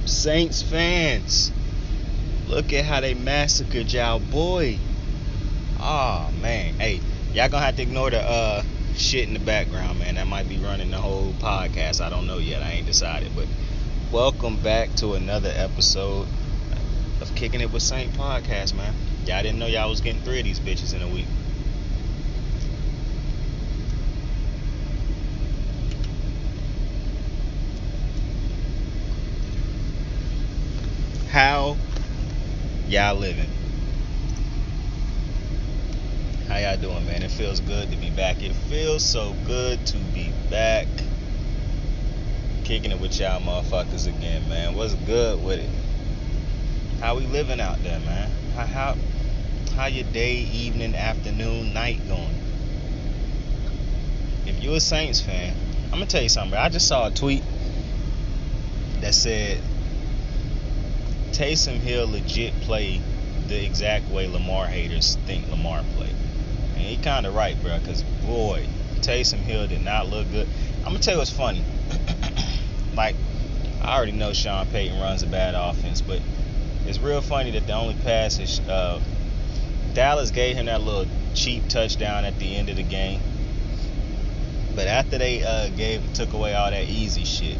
Saints fans, look at how they massacred y'all boy. Oh man, hey, y'all gonna have to ignore the shit in the background, man. That might be running the whole podcast. I don't know yet. I ain't decided. But welcome back to another episode of Kicking It with Saint Podcast, man. Y'all didn't know y'all was getting 3 of these bitches in a week. How y'all living? How y'all doing, man? It feels good to be back. It feels so good to be back. Kicking it with y'all motherfuckers again, man. What's good with it? How we living out there, man? How your day, evening, afternoon, night going? If you a Saints fan, I'm gonna tell you something, bro. I just saw a tweet that said Taysom Hill legit play the exact way Lamar haters think Lamar play. And he kind of right, bro, because, boy, Taysom Hill did not look good. I'm going to tell you what's funny. Like, I already know Sean Payton runs a bad offense, but it's real funny that the only pass is Dallas gave him that little cheap touchdown at the end of the game. But after they took away all that easy shit,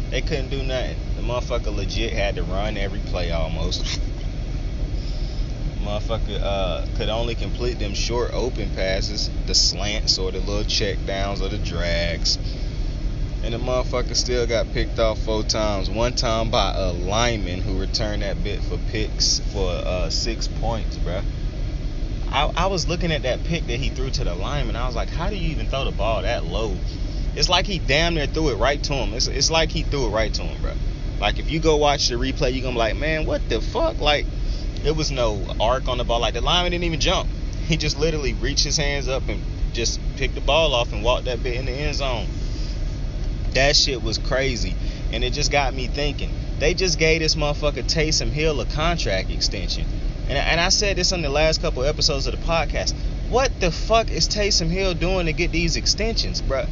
they couldn't do nothing. The motherfucker legit had to run every play almost. Motherfucker could only complete them short open passes, the slants or the little check downs or the drags. And the motherfucker still got picked off 4 times. One time by a lineman who returned that bit for picks for 6 points, bruh. I was looking at that pick that he threw to the lineman. I was like, how do you even throw the ball that low? It's like he damn near threw it right to him. It's like he threw it right to him, bro. Like, if you go watch the replay, you're going to be like, man, what the fuck? Like, it was no arc on the ball. Like, the lineman didn't even jump. He just literally reached his hands up and just picked the ball off and walked that bit in the end zone. That shit was crazy. And it just got me thinking. They just gave this motherfucker Taysom Hill a contract extension. And I said this on the last couple episodes of the podcast. What the fuck is Taysom Hill doing to get these extensions, bro?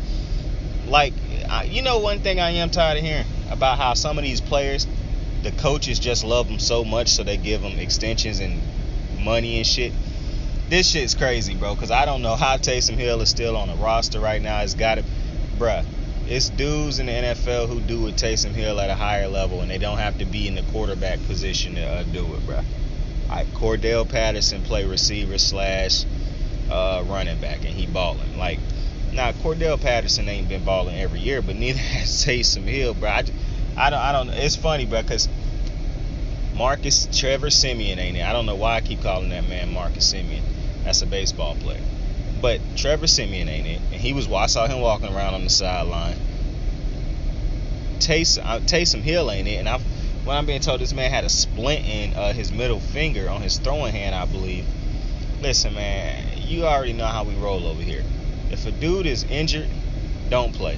Like, you know, one thing I am tired of hearing about how some of these players, the coaches just love them so much, so they give them extensions and money and shit. This shit's crazy, bro, because I don't know how Taysom Hill is still on the roster right now. It's got to, bruh, it's dudes in the NFL who do with Taysom Hill at a higher level, and they don't have to be in the quarterback position to do it, bruh. Cordell Patterson play receiver / running back, and he balling. Like, now, Cordell Patterson ain't been balling every year, but neither has Taysom Hill, bro. I don't. It's funny, bro, because Trevor Siemian ain't there. I don't know why I keep calling that man Marcus Siemian. That's a baseball player. But Trevor Siemian ain't it, and I saw him walking around on the sideline. Taysom Hill ain't it, and when I'm being told this man had a splint in his middle finger on his throwing hand, I believe. Listen, man, you already know how we roll over here. If a dude is injured, don't play.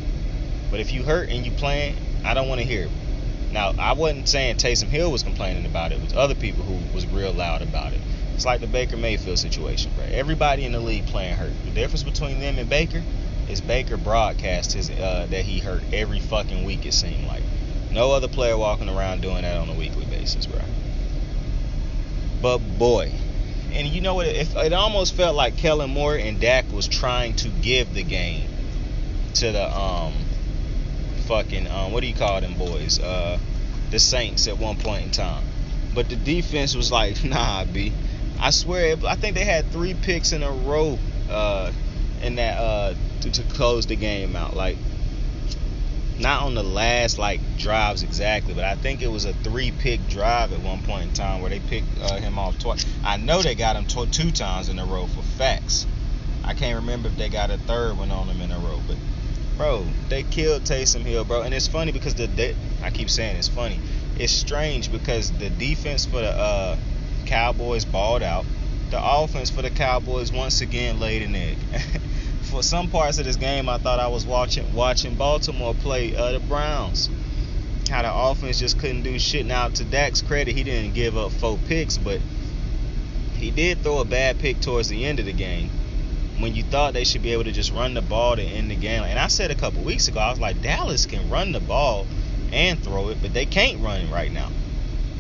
But if you hurt and you playing, I don't want to hear it. Now, I wasn't saying Taysom Hill was complaining about it. It was other people who was real loud about it. It's like the Baker Mayfield situation, bro. Everybody in the league playing hurt. The difference between them and Baker is Baker broadcasts that he hurt every fucking week, it seemed like. No other player walking around doing that on a weekly basis, bro. But boy, and you know what? It almost felt like Kellen Moore and Dak was trying to give the game to the what do you call them boys? The Saints at one point in time. But the defense was like, nah, B. I swear, I think they had 3 picks in a row in that to close the game out. Like, not on the last drives exactly, but I think it was a 3-pick drive at one point in time where they picked him off twice. I know they got him 2 times in a row for facts. I can't remember if they got a 3rd one on him in a row, but bro, they killed Taysom Hill, bro. And it's funny because I keep saying it's funny. It's strange because the defense for the Cowboys balled out. The offense for the Cowboys once again laid an egg. For some parts of this game, I thought I was watching Baltimore play the Browns. How the offense just couldn't do shit. Now, to Dak's credit, he didn't give up 4 picks, but he did throw a bad pick towards the end of the game when you thought they should be able to just run the ball to end the game. And I said a couple weeks ago, I was like, Dallas can run the ball and throw it, but they can't run it right now.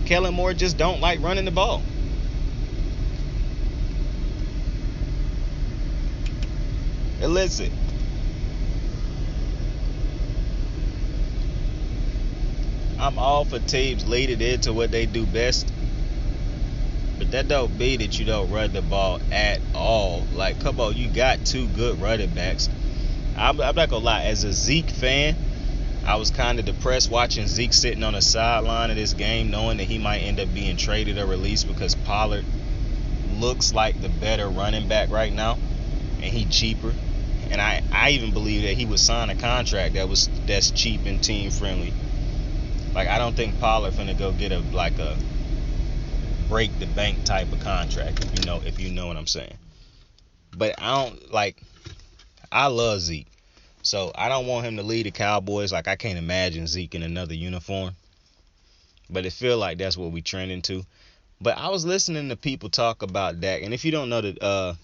Kellen Moore just don't like running the ball. Illicit. I'm all for teams leading into what they do best, but that don't mean that you don't run the ball at all. Like, come on, you got two good running backs. I'm not gonna lie, as a Zeke fan, I was kind of depressed watching Zeke sitting on the sideline of this game, knowing that he might end up being traded or released because Pollard looks like the better running back right now, and he cheaper. And I even believe that he would sign a contract that's cheap and team friendly. Like, I don't think Pollard finna go get a break the bank type of contract, if you know what I'm saying. But I love Zeke. So I don't want him to lead the Cowboys. Like, I can't imagine Zeke in another uniform. But it feel like that's what we trending to. But I was listening to people talk about Dak, and if you don't know, the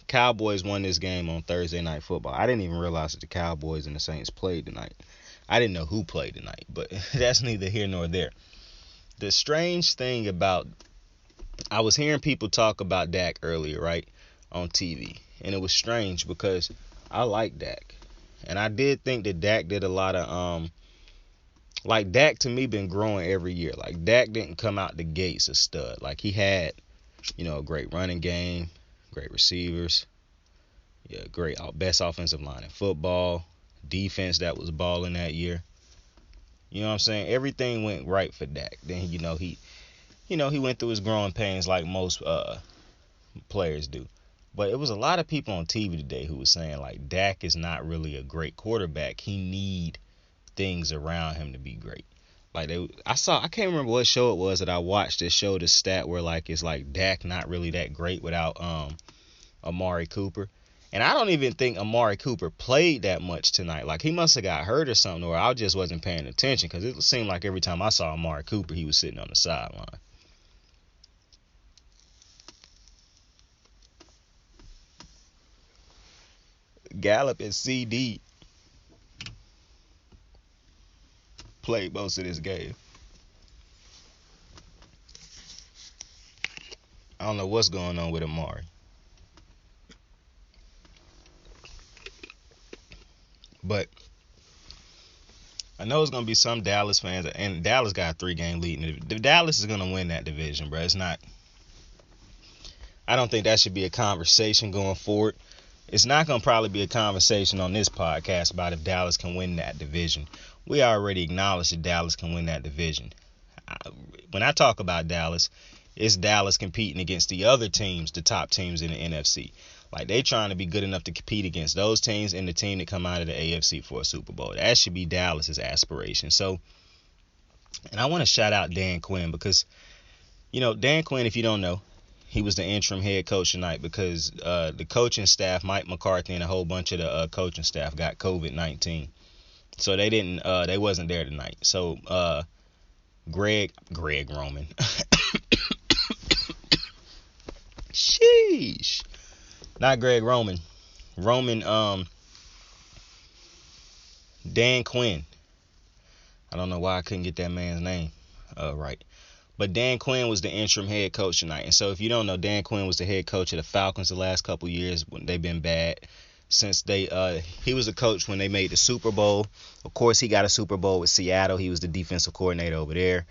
Cowboys won this game on Thursday Night Football. I didn't even realize that the Cowboys and the Saints played tonight. I didn't know who played tonight, but that's neither here nor there. The strange thing about, I was hearing people talk about Dak earlier, right, on TV, and it was strange because I like Dak, and I did think that Dak did a lot of, like, Dak to me been growing every year. Like, Dak didn't come out the gates a stud. Like, he had, a great running game, great receivers, great best offensive line in football, defense that was balling that year. You know what I'm saying? Everything went right for Dak. Then he went through his growing pains like most players do. But it was a lot of people on TV today who was saying, like, Dak is not really a great quarterback. He need things around him to be great. Like, I can't remember what show it was that I watched that showed a stat where, like, it's like Dak not really that great without Amari Cooper. And I don't even think Amari Cooper played that much tonight. Like, he must have got hurt or something, or I just wasn't paying attention, because it seemed like every time I saw Amari Cooper, he was sitting on the sideline. Gallup and CD played most of this game. I don't know what's going on with Amari. But I know it's going to be some Dallas fans, and Dallas got a 3-game lead. Dallas is going to win that division, bro. It's not. I don't think that should be a conversation going forward. It's not going to probably be a conversation on this podcast about if Dallas can win that division. We already acknowledged that Dallas can win that division. When I talk about Dallas, it's Dallas competing against the other teams, the top teams in the NFC. Like, they trying to be good enough to compete against those teams and the team that come out of the AFC for a Super Bowl. That should be Dallas's aspiration. So, and I want to shout out Dan Quinn because, Dan Quinn, if you don't know, he was the interim head coach tonight because the coaching staff, Mike McCarthy and a whole bunch of the coaching staff got COVID-19. So they wasn't there tonight. So Greg Roman. Sheesh. Not Greg Roman. Dan Quinn. I don't know why I couldn't get that man's name right. But Dan Quinn was the interim head coach tonight. And so if you don't know, Dan Quinn was the head coach of the Falcons the last couple years when they've been bad. Since he was a coach when they made the Super Bowl. Of course, he got a Super Bowl with Seattle. He was the defensive coordinator over there.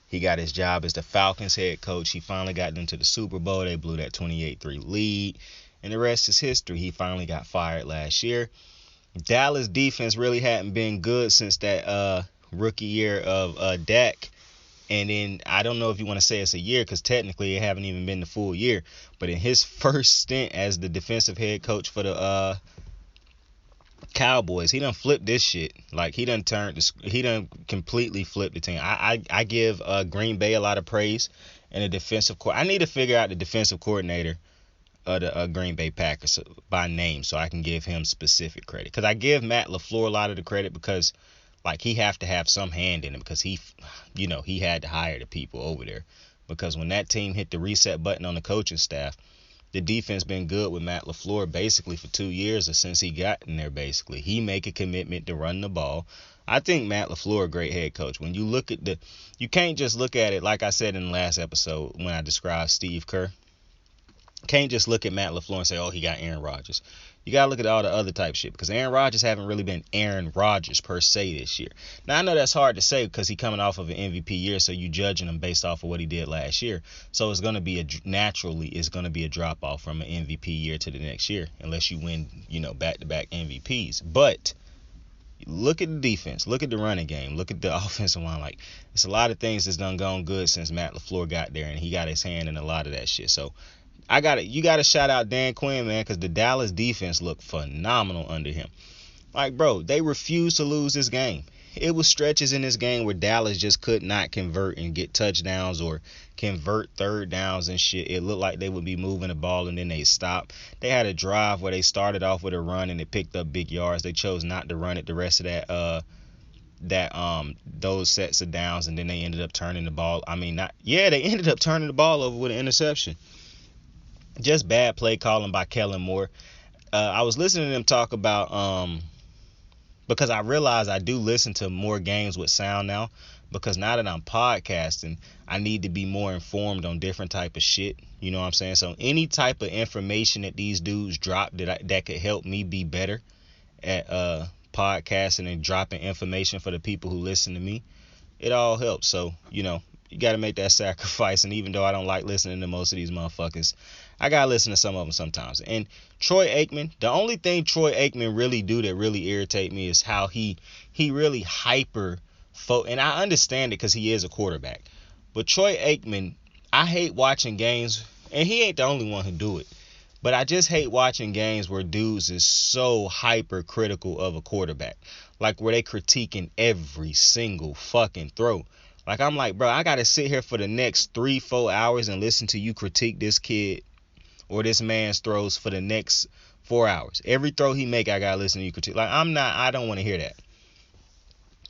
He got his job as the Falcons head coach. He finally got them to the Super Bowl. They blew that 28-3 lead. And the rest is history. He finally got fired last year. Dallas defense really hadn't been good since that rookie year of Dak. And then I don't know if you want to say it's a year because technically it haven't even been the full year. But in his first stint as the defensive head coach for the Cowboys, he done flipped this shit. Like, he done completely flipped the team. I give Green Bay a lot of praise and the defensive I need to figure out the defensive coordinator of the Green Bay Packers by name so I can give him specific credit. Because I give Matt LaFleur a lot of the credit because, like, he have to have some hand in it because he had to hire the people over there. Because when that team hit the reset button on the coaching staff, the defense been good with Matt LaFleur basically for 2 years or since he got in there. Basically, he make a commitment to run the ball. I think Matt LaFleur a great head coach. When you look at you can't just look at it like I said in the last episode when I described Steve Kerr. Can't just look at Matt LaFleur and say, oh, he got Aaron Rodgers. You got to look at all the other type shit because Aaron Rodgers haven't really been Aaron Rodgers per se this year. Now, I know that's hard to say because he's coming off of an MVP year, so you judging him based off of what he did last year. So it's going to be a drop-off from an MVP year to the next year unless you win, back-to-back MVPs. But look at the defense. Look at the running game. Look at the offensive line. Like, it's a lot of things that's done gone good since Matt LaFleur got there, and he got his hand in a lot of that shit. So, you got to shout out Dan Quinn, man, because the Dallas defense looked phenomenal under him. Like, bro, they refused to lose this game. It was stretches in this game where Dallas just could not convert and get touchdowns or convert third downs and shit. It looked like they would be moving the ball and then they stopped. They had a drive where they started off with a run and it picked up big yards. They chose not to run it the rest of those sets of downs, and then they ended up turning the ball. They ended up turning the ball over with an interception. Just bad play calling by Kellen Moore. I was listening to them talk about because I realize I do listen to more games with sound now, because now that I'm podcasting, I need to be more informed on different type of shit. You know what I'm saying? So any type of information that these dudes drop that could help me be better at podcasting and dropping information for the people who listen to me, it all helps. So, you got to make that sacrifice. And even though I don't like listening to most of these motherfuckers, I got to listen to some of them sometimes. And Troy Aikman, the only thing Troy Aikman really do that really irritate me is how he really and I understand it because he is a quarterback. But Troy Aikman, I hate watching games, and he ain't the only one who do it. But I just hate watching games where dudes is so hypercritical of a quarterback. Like where they critiquing every single fucking throw. Like, I'm like, bro, I got to sit here for the next 3-4 hours and listen to you critique this kid or this man's throws for the next 4 hours. Every throw he make, I got to listen to you critique. Like, I don't want to hear that.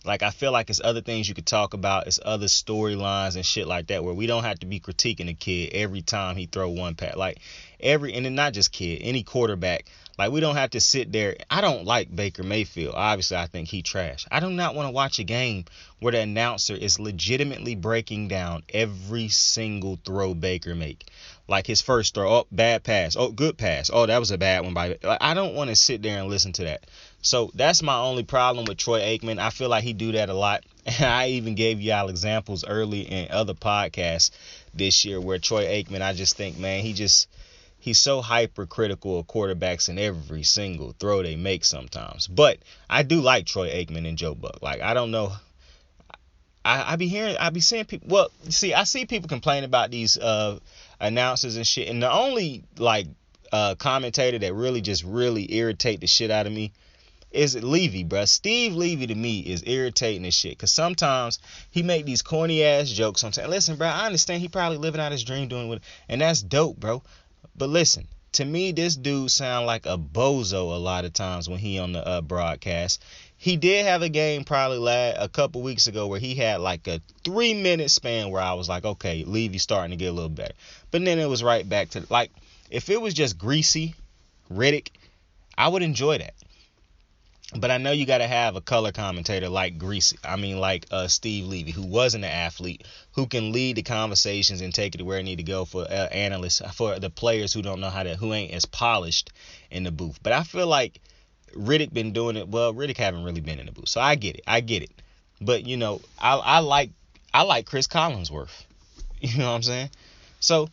Like, I feel like it's other things you could talk about. It's other storylines and shit like that where we don't have to be critiquing a kid every time he throw one pass. Like, and then not just kid, any quarterback. Like, we don't have to sit there. I don't like Baker Mayfield. Obviously, I think he trash. I do not want to watch a game where the announcer is legitimately breaking down every single throw Baker make. Like his first throw, oh, bad pass, oh, good pass, oh, that was a bad one. Like, I don't want to sit there and listen to that. So that's my only problem with Troy Aikman. I feel like he do that a lot. And I even gave y'all examples early in other podcasts this year where Troy Aikman, I just think, man, he's so hypercritical of quarterbacks in every single throw they make sometimes. But I do like Troy Aikman and Joe Buck. Like, I don't know. I be seeing people. Well, see, I see people complain about these announcers and shit. And the only commentator that really irritate the shit out of me is Levy, bro. Steve Levy to me is irritating this shit. Cause sometimes he make these corny ass jokes. Sometimes, listen, bro, I understand he probably living out his dream doing and that's dope, bro. But listen, to me, this dude sound like a bozo a lot of times when he on the broadcast. He did have a game probably a couple weeks ago where he had like a 3-minute span where I was like, okay, Levy's starting to get a little better. But then it was right back to, like, if it was just greasy Riddick, I would enjoy that. But I know you got to have a color commentator like Steve Levy, who wasn't an athlete, who can lead the conversations and take it to where it need to go for analysts, for the players who don't know who ain't as polished in the booth. But I feel like Riddick been doing it. Well, Riddick haven't really been in the booth, so I get it. But I like Chris Collinsworth. You know what I'm saying? So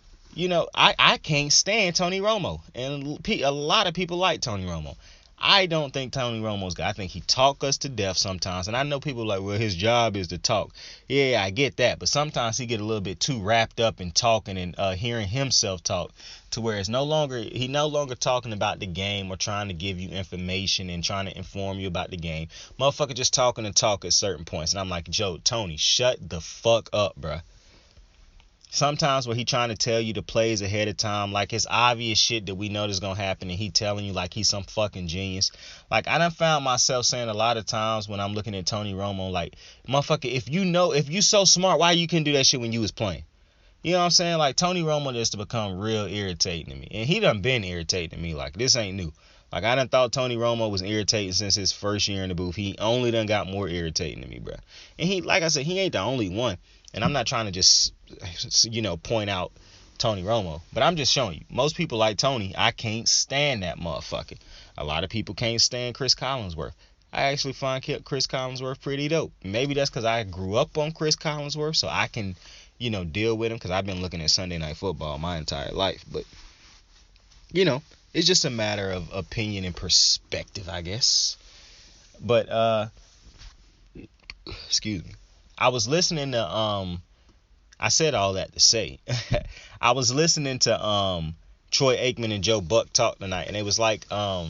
I can't stand Tony Romo, and a lot of people like Tony Romo. I don't think Tony Romo's guy. I think he talk us to death sometimes. And I know people like, well, his job is to talk. Yeah, I get that. But sometimes he get a little bit too wrapped up in talking and hearing himself talk to where he no longer talking about the game or trying to give you information and trying to inform you about the game. Motherfucker just talking and talk at certain points. And I'm like, Tony, shut the fuck up, bruh. Sometimes when he trying to tell you the plays ahead of time, like it's obvious shit that we know that's going to happen and he telling you like he's some fucking genius. Like I done found myself saying a lot of times when I'm looking at Tony Romo, like, motherfucker, if you so smart, why you couldn't do that shit when you was playing? You know what I'm saying? Like, Tony Romo just to become real irritating to me. And he done been irritating to me. Like, this ain't new. Like, I done thought Tony Romo was irritating since his first year in the booth. He only done got more irritating to me, bro. And he, like I said, he ain't the only one. And I'm not trying to just, point out Tony Romo. But I'm just showing you. Most people like Tony. I can't stand that motherfucker. A lot of people can't stand Chris Collinsworth. I actually find Chris Collinsworth pretty dope. Maybe that's because I grew up on Chris Collinsworth, so I can deal with him, because I've been looking at Sunday Night Football my entire life. But, it's just a matter of opinion and perspective, I guess. But, excuse me. I was listening to, I said all that to say, I was listening to, Troy Aikman and Joe Buck talk tonight, and it was like, Troy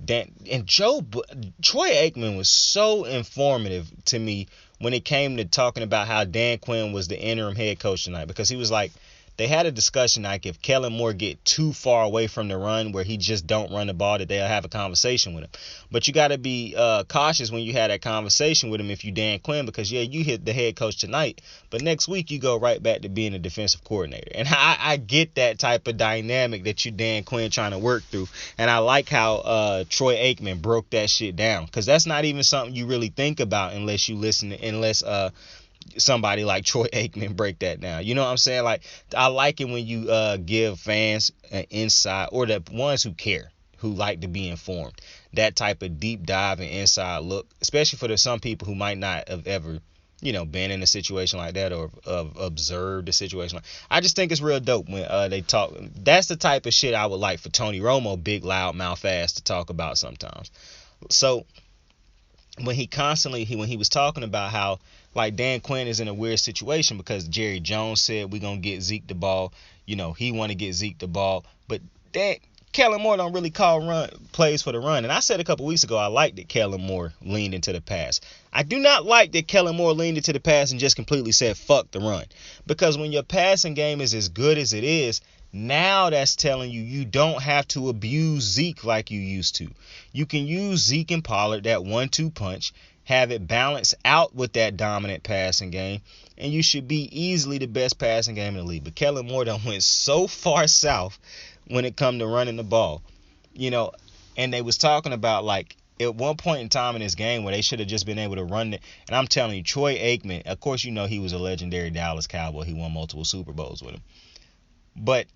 Aikman was so informative to me when it came to talking about how Dan Quinn was the interim head coach tonight, because he was like, they had a discussion like if Kellen Moore get too far away from the run where he just don't run the ball, that they'll have a conversation with him. But you got to be cautious when you had that conversation with him if you Dan Quinn, because you hit the head coach tonight, but next week you go right back to being a defensive coordinator. And I get that type of dynamic that you Dan Quinn trying to work through, and I like how Troy Aikman broke that shit down, because that's not even something you really think about unless you listen, unless somebody like Troy Aikman break that down. You know what I'm saying? Like, I like it when you give fans an insight, or the ones who care, who like to be informed, that type of deep dive and inside look, especially for some people who might not have ever been in a situation like that, or observed a situation like. I just think it's real dope when they talk. That's the type of shit I would like for Tony Romo, big loud mouth ass, to talk about sometimes. So when he was talking about how, like, Dan Quinn is in a weird situation because Jerry Jones said we're going to get Zeke the ball. He want to get Zeke the ball. But Kellen Moore don't really call plays for the run. And I said a couple weeks ago I liked that Kellen Moore leaned into the pass. I do not like that Kellen Moore leaned into the pass and just completely said fuck the run. Because when your passing game is as good as it is, now that's telling you don't have to abuse Zeke like you used to. You can use Zeke and Pollard, that 1-2 punch, have it balance out with that dominant passing game, and you should be easily the best passing game in the league. But Kellen Moore done went so far south when it come to running the ball, and they was talking about, like, at one point in time in this game where they should have just been able to run it. And I'm telling you, Troy Aikman, of course, he was a legendary Dallas Cowboy. He won multiple Super Bowls with him. But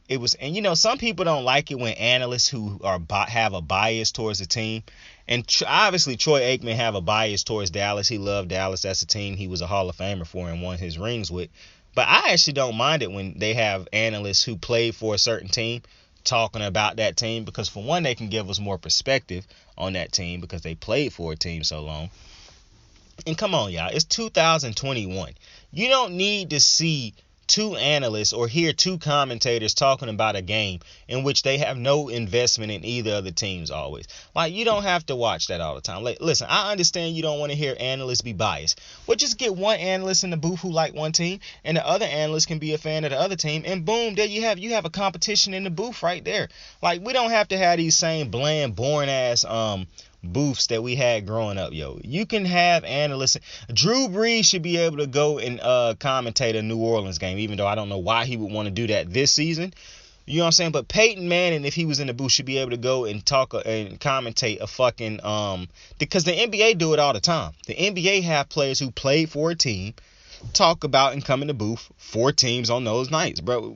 it was, and some people don't like it when analysts who have a bias towards the team, and obviously Troy Aikman have a bias towards Dallas. He loved Dallas. That's a team he was a Hall of Famer for and won his rings with. But I actually don't mind it when they have analysts who played for a certain team talking about that team, because for one, they can give us more perspective on that team because they played for a team so long. And come on, y'all, it's 2021. You don't need to see two analysts or hear two commentators talking about a game in which they have no investment in either of the teams always. Like, you don't have to watch that all the time. Like, listen, I understand you don't want to hear analysts be biased. Well, just get one analyst in the booth who like one team, and the other analyst can be a fan of the other team, and boom, there you have a competition in the booth right there. Like, we don't have to have these same bland, boring ass booths that we had growing up, yo. You can have analysts. Drew Brees should be able to go and commentate a New Orleans game, even though I don't know why he would want to do that this season. You know what I'm saying? But Peyton Manning, if he was in the booth, should be able to go and talk and commentate a fucking because the NBA do it all the time. The NBA have players who played for a team talk about and come in the booth for teams on those nights, bro.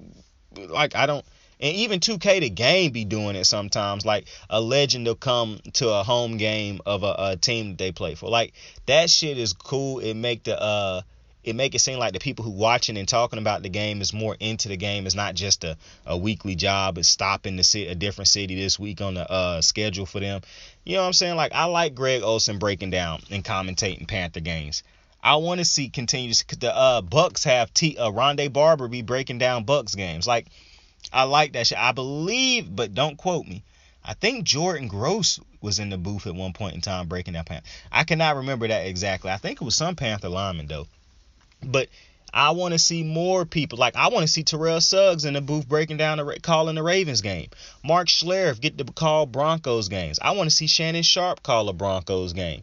Like, I don't. And even 2K the game be doing it sometimes. Like, a legend will come to a home game of a team that they play for. Like, that shit is cool. It make it seem like the people who watching and talking about the game is more into the game. It's not just a weekly job. It's stopping to see a different city this week on the schedule for them. You know what I'm saying? Like, I like Greg Olsen breaking down and commentating Panther games. I want to see continuous. The Bucks have Rondé Barber be breaking down Bucks games. Like, I like that shit. I believe, but don't quote me, I think Jordan Gross was in the booth at one point in time breaking that Panther. I cannot remember that exactly. I think it was some Panther lineman, though. But I want to see more people. Like, I want to see Terrell Suggs in the booth breaking down, calling the Ravens game. Mark Schlereth get to call Broncos games. I want to see Shannon Sharp call a Broncos game.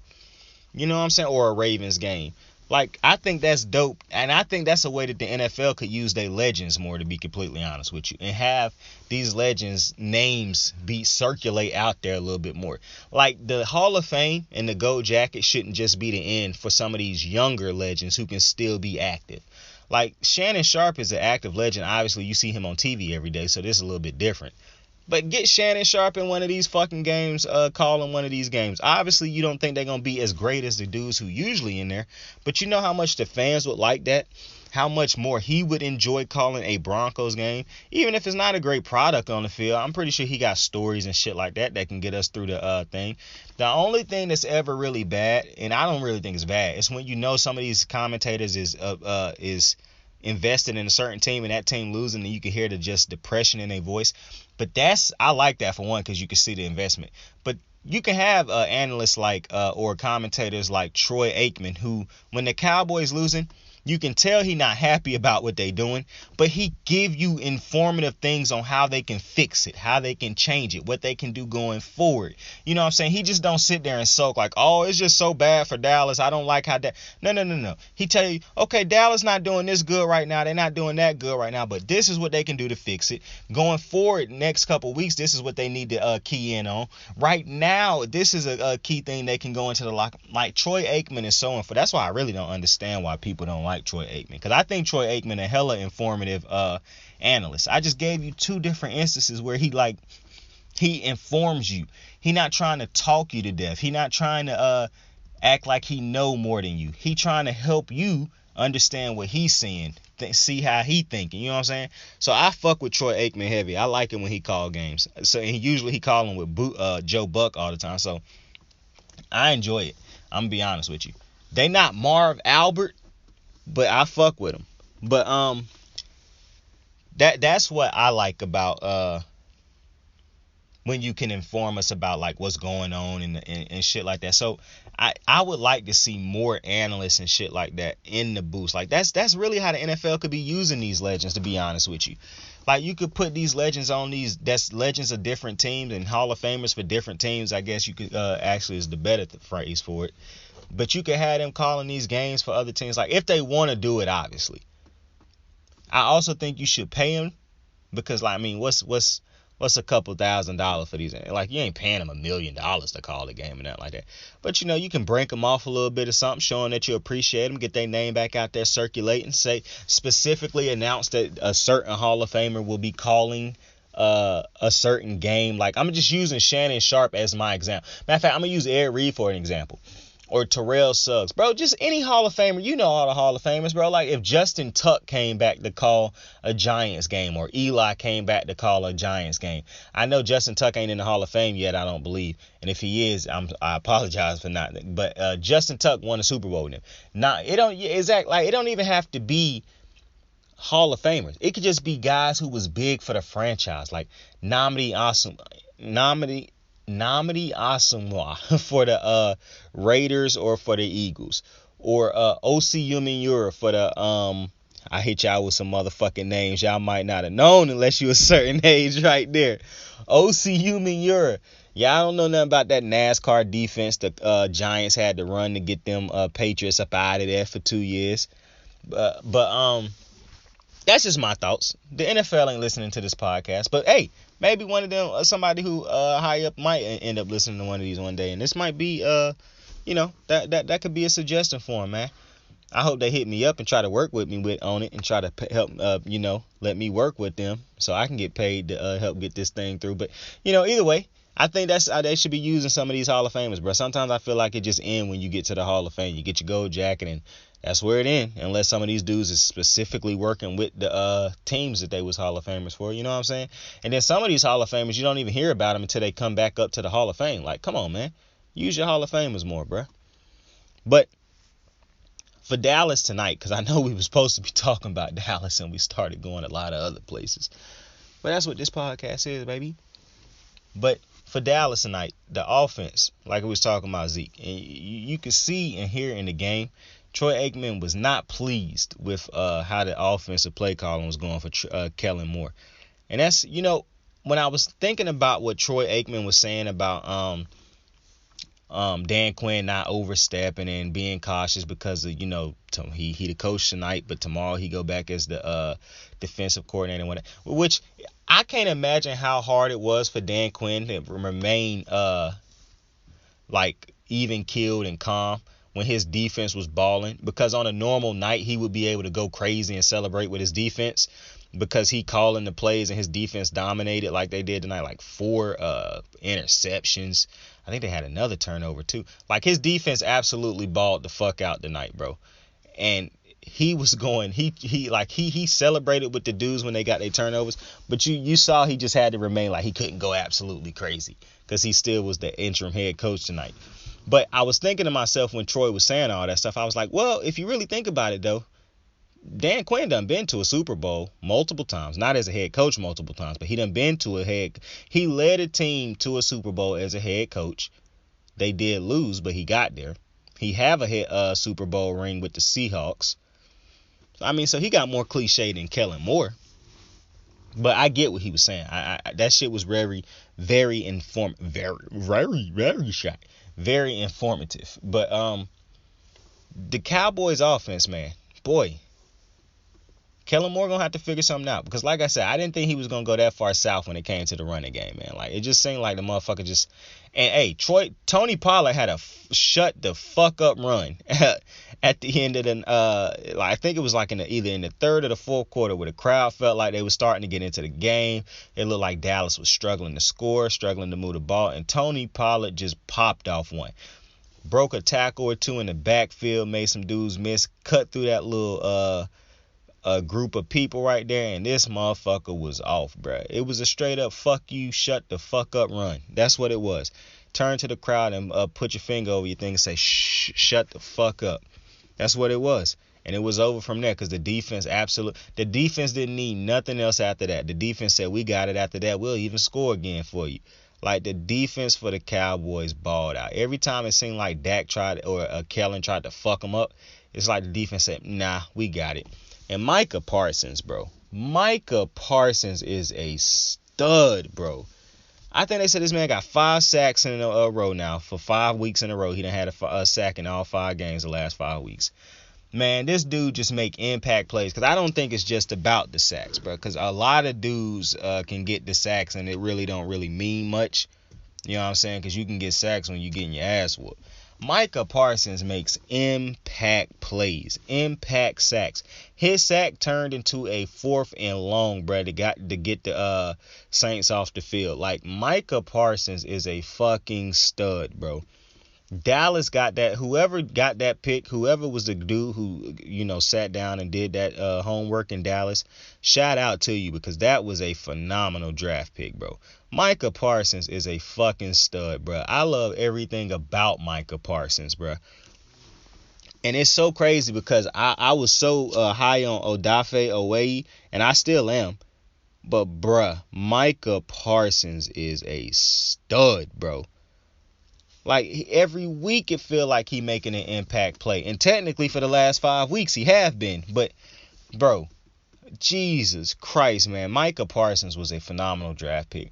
You know what I'm saying? Or a Ravens game. Like, I think that's dope, and I think that's a way that the NFL could use their legends more, to be completely honest with you, and have these legends' names be circulate out there a little bit more. Like, the Hall of Fame and the gold jacket shouldn't just be the end for some of these younger legends who can still be active. Like, Shannon Sharpe is an active legend. Obviously, you see him on TV every day, so this is a little bit different. But get Shannon Sharpe in one of these fucking games, calling one of these games. Obviously, you don't think they're going to be as great as the dudes who usually in there. But you know how much the fans would like that? How much more he would enjoy calling a Broncos game. Even if it's not a great product on the field, I'm pretty sure he got stories and shit like that that can get us through the thing. The only thing that's ever really bad, and I don't really think it's bad, is when you know some of these commentators is invested in a certain team and that team losing, and you can hear the just depression in their voice. But I like that for one, because you can see the investment. But you can have analysts like or commentators like Troy Aikman, who, when the Cowboys losing, you can tell he not happy about what they doing, but he give you informative things on how they can fix it, how they can change it, what they can do going forward. You know what I'm saying? He just don't sit there and sulk like, oh, it's just so bad for Dallas. I don't like how that. No. He tell you, okay, Dallas not doing this good right now. They're not doing that good right now, but this is what they can do to fix it. Going forward, next couple weeks, this is what they need to key in on. Right now, this is a key thing they can go into the lock. Like Troy Aikman is so info. That's why I really don't understand why people don't like Troy Aikman, because I think Troy Aikman a hella informative analyst. I just gave you two different instances where he informs you. He not trying to talk you to death. He not trying to act like he know more than you. He trying to help you understand what he's seeing, see how he thinking. You know what I'm saying? So I fuck with Troy Aikman heavy. I like it when he call games. So usually he call them with Joe Buck all the time. So I enjoy it. I'm gonna be honest with you. They not Marv Albert, but I fuck with them. But that's what I like about when you can inform us about like what's going on and shit like that. So I would like to see more analysts and shit like that in the booth. Like that's really how the NFL could be using these legends, to be honest with you. Like, you could put these legends on that's legends of different teams and Hall of Famers for different teams. I guess you could actually is the better phrase for it. But you could have them calling these games for other teams, like if they want to do it, obviously. I also think you should pay them, because, like, I mean, what's a couple $1,000s for these? Like, you ain't paying them $1 million to call the game and that like that. But, you know, you can break them off a little bit of something, showing that you appreciate them, get their name back out there circulating, say, specifically announce that a certain Hall of Famer will be calling a certain game. Like, I'm just using Shannon Sharpe as my example. Matter of fact, I'm going to use Ed Reed for an example. Or Terrell Suggs. Bro, just any Hall of Famer. You know all the Hall of Famers, bro. Like, if Justin Tuck came back to call a Giants game, or Eli came back to call a Giants game. I know Justin Tuck ain't in the Hall of Fame yet, I don't believe. And if he is, I apologize for not. But Justin Tuck won a Super Bowl with him. It don't even have to be Hall of Famers. It could just be guys who was big for the franchise. Like Nnamdi Asomugha for the Raiders or for the Eagles, or O.C. Umenyiora for the I hit y'all with some motherfucking names y'all might not have known unless you a certain age right there. O.C. Umenyiora. Y'all don't know nothing about that NASCAR defense the Giants had to run to get them Patriots up out of there for 2 years. But that's just my thoughts. The NFL ain't listening to this podcast, but hey, maybe one of them, somebody who high up, might end up listening to one of these one day, and this might be, that could be a suggestion for them, man. I hope they hit me up and try to work with me on it, and try to help, let me work with them so I can get paid to help get this thing through. But either way, I think that's how they should be using some of these Hall of Famers, bro. Sometimes I feel like it just ends when you get to the Hall of Fame. You get your gold jacket, and that's where it ends, unless some of these dudes is specifically working with the teams that they was Hall of Famers for. You know what I'm saying? And then some of these Hall of Famers, you don't even hear about them until they come back up to the Hall of Fame. Like, come on, man. Use your Hall of Famers more, bro. But for Dallas tonight, because I know we were supposed to be talking about Dallas and we started going a lot of other places. But that's what this podcast is, baby. But for Dallas tonight, the offense, like we was talking about, Zeke, and you could see and hear in the game, Troy Aikman was not pleased with how the offensive play calling was going for Kellen Moore. And that's, when I was thinking about what Troy Aikman was saying about Dan Quinn not overstepping and being cautious because of, he the coach tonight, but tomorrow he go back as the defensive coordinator and whatever. Which I can't imagine how hard it was for Dan Quinn to remain like even keeled and calm when his defense was balling, because on a normal night he would be able to go crazy and celebrate with his defense because he calling the plays and his defense dominated like they did tonight, like 4 interceptions. I think they had another turnover too. Like, his defense absolutely balled the fuck out tonight, bro. And he was going, he celebrated with the dudes when they got their turnovers, but you saw he just had to remain like he couldn't go absolutely crazy because he still was the interim head coach tonight. But I was thinking to myself when Troy was saying all that stuff, I was like, well, if you really think about it though, Dan Quinn done been to a Super Bowl multiple times, not as a head coach multiple times, but he done been to he led a team to a Super Bowl as a head coach. They did lose, but he got there. He have a Super Bowl ring with the Seahawks. I mean, so he got more cliche than Kellen Moore. But I get what he was saying. That shit was very, very very informative. But the Cowboys offense, man, boy, Kellen Moore gonna have to figure something out, because like I said, I didn't think he was gonna go that far south when it came to the running game, man. Like, it just seemed like the motherfucker just. And hey, Tony Pollard had a shut the fuck up run at the end of the I think it was like either in the third or the fourth quarter, where the crowd felt like they were starting to get into the game. It looked like Dallas was struggling to score, struggling to move the ball, and Tony Pollard just popped off one. Broke a tackle or two in the backfield, made some dudes miss, cut through that little a group of people right there, and this motherfucker was off, bruh. It was a straight up fuck you, shut the fuck up run. That's what it was. Turn to the crowd and put your finger over your thing and say, shh, shut the fuck up. That's what it was. And it was over from there, because the defense didn't need nothing else after that. The defense said, we got it after that. We'll even score again for you. Like, the defense for the Cowboys balled out. Every time it seemed like Dak Kellen tried to fuck them up, it's like the defense said, nah, we got it. And Micah Parsons, bro. Micah Parsons is a stud, bro. I think they said this man got 5 sacks in a row now. For 5 weeks in a row, he done had a sack in all 5 games the last 5 weeks. Man, this dude just make impact plays. Because I don't think it's just about the sacks, bro. Because a lot of dudes can get the sacks and it really don't really mean much. You know what I'm saying? Because you can get sacks when you're getting your ass whooped. Micah Parsons makes impact plays, impact sacks. His sack turned into a 4th and long, bro, to get the Saints off the field. Like, Micah Parsons is a fucking stud, bro. Dallas got that. Whoever got that pick, whoever was the dude who, sat down and did that homework in Dallas, shout out to you, because that was a phenomenal draft pick, bro. Micah Parsons is a fucking stud, bro. I love everything about Micah Parsons, bro. And it's so crazy because I was so high on Odafe Oweh, and I still am. But, bruh, Micah Parsons is a stud, bro. Like, every week it feel like he making an impact play. And technically for the last 5 weeks he have been. But, bro, Jesus Christ, man. Micah Parsons was a phenomenal draft pick.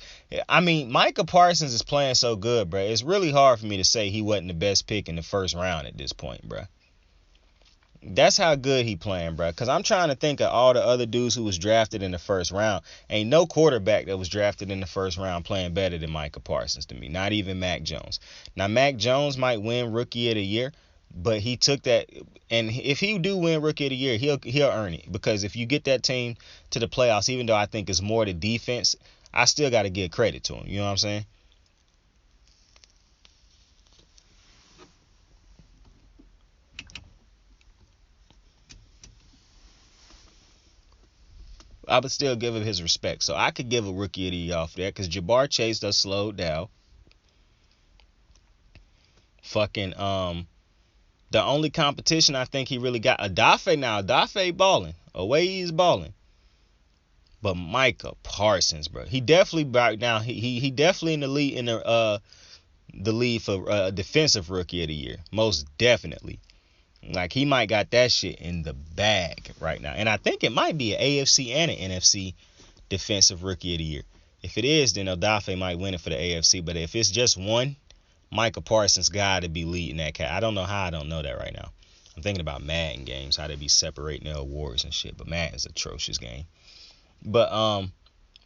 I mean, Micah Parsons is playing so good, bro. It's really hard for me to say he wasn't the best pick in the first round at this point, bro. That's how good he playing, bro. Because I'm trying to think of all the other dudes who was drafted in the first round. Ain't no quarterback that was drafted in the first round playing better than Micah Parsons to me. Not even Mac Jones. Now, Mac Jones might win Rookie of the Year, but he took that. And if he do win Rookie of the Year, he'll earn it. Because if you get that team to the playoffs, even though I think it's more the defense, I still got to give credit to him. You know what I'm saying? I would still give him his respect. So I could give a Rookie of the Year off there, because Jabbar Chase does slow down. Fucking the only competition I think he really got, Odafe balling. He's balling. But Micah Parsons, bro, he definitely back down. He definitely in the lead for defensive Rookie of the Year, most definitely. Like, he might got that shit in the bag right now. And I think it might be an AFC and an NFC defensive Rookie of the Year. If it is, then Odafe might win it for the AFC. But if it's just one, Micah Parsons got to be leading that cat. I don't know how I don't know that right now. I'm thinking about Madden games, how they be separating their awards and shit. But Madden's an atrocious game. But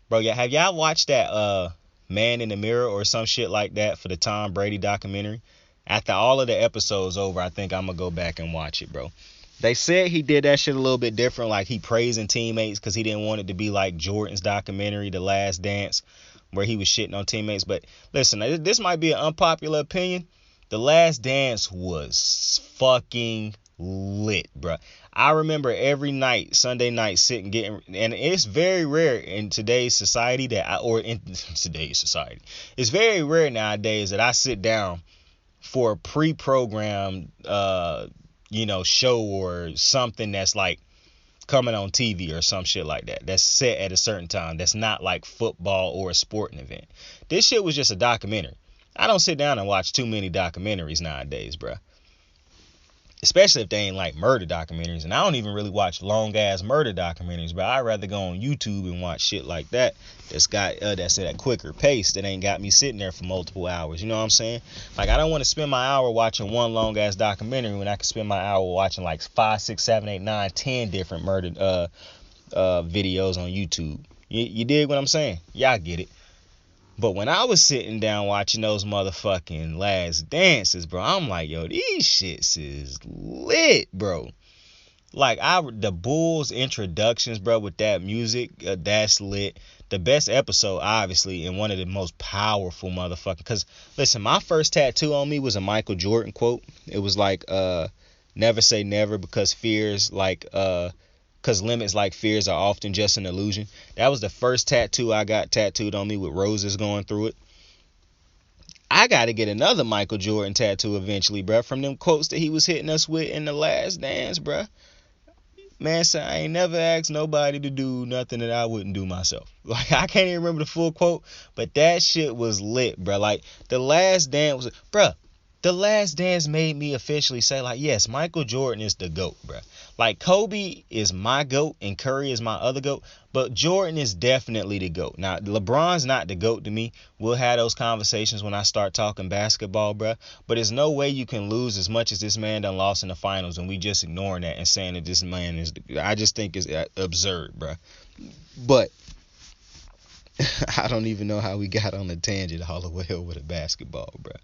bro, yeah, have y'all watched that Man in the Mirror or some shit like that for the Tom Brady documentary? After all of the episodes over, I think I'm gonna go back and watch it, bro. They said he did that shit a little bit different, like he praising teammates because he didn't want it to be like Jordan's documentary, The Last Dance, where he was shitting on teammates. But listen, this might be an unpopular opinion. The Last Dance was fucking lit, bro. I remember every night, Sunday night, sitting getting, and it's very rare in today's society it's very rare nowadays that I sit down for a pre-programmed, show or something that's like coming on TV or some shit like that. That's set at a certain time. That's not like football or a sporting event. This shit was just a documentary. I don't sit down and watch too many documentaries nowadays, bruh. Especially if they ain't like murder documentaries. And I don't even really watch long ass murder documentaries, but I'd rather go on YouTube and watch shit like that that's at a quicker pace that ain't got me sitting there for multiple hours. You know what I'm saying? Like, I don't want to spend my hour watching one long ass documentary when I can spend my hour watching like 5, 6, 7, 8, 9, 10 different murder videos on YouTube. You dig what I'm saying? Y'all get it. But when I was sitting down watching those motherfucking Last Dances, bro, I'm like, yo, these shits is lit, bro. Like, the Bulls introductions, bro, with that music, that's lit. The best episode, obviously, and one of the most powerful motherfucking. Because, listen, my first tattoo on me was a Michael Jordan quote. It was like, never say never because fears like, because limits like fears are often just an illusion. That was the first tattoo I got tattooed on me with roses going through it. I got to get another Michael Jordan tattoo eventually, bruh, from them quotes that he was hitting us with in The Last Dance, bruh. Man, so I ain't never asked nobody to do nothing that I wouldn't do myself. Like, I can't even remember the full quote, but that shit was lit, bruh. Like, The Last Dance was, bruh, The Last Dance made me officially say, like, yes, Michael Jordan is the GOAT, bruh. Like, Kobe is my GOAT and Curry is my other GOAT, but Jordan is definitely the GOAT. Now, LeBron's not the GOAT to me. We'll have those conversations when I start talking basketball, bruh. But there's no way you can lose as much as this man done lost in the finals and we just ignoring that and saying that this man is I just think it's absurd, bruh. But I don't even know how we got on the tangent all the way over to basketball, bruh.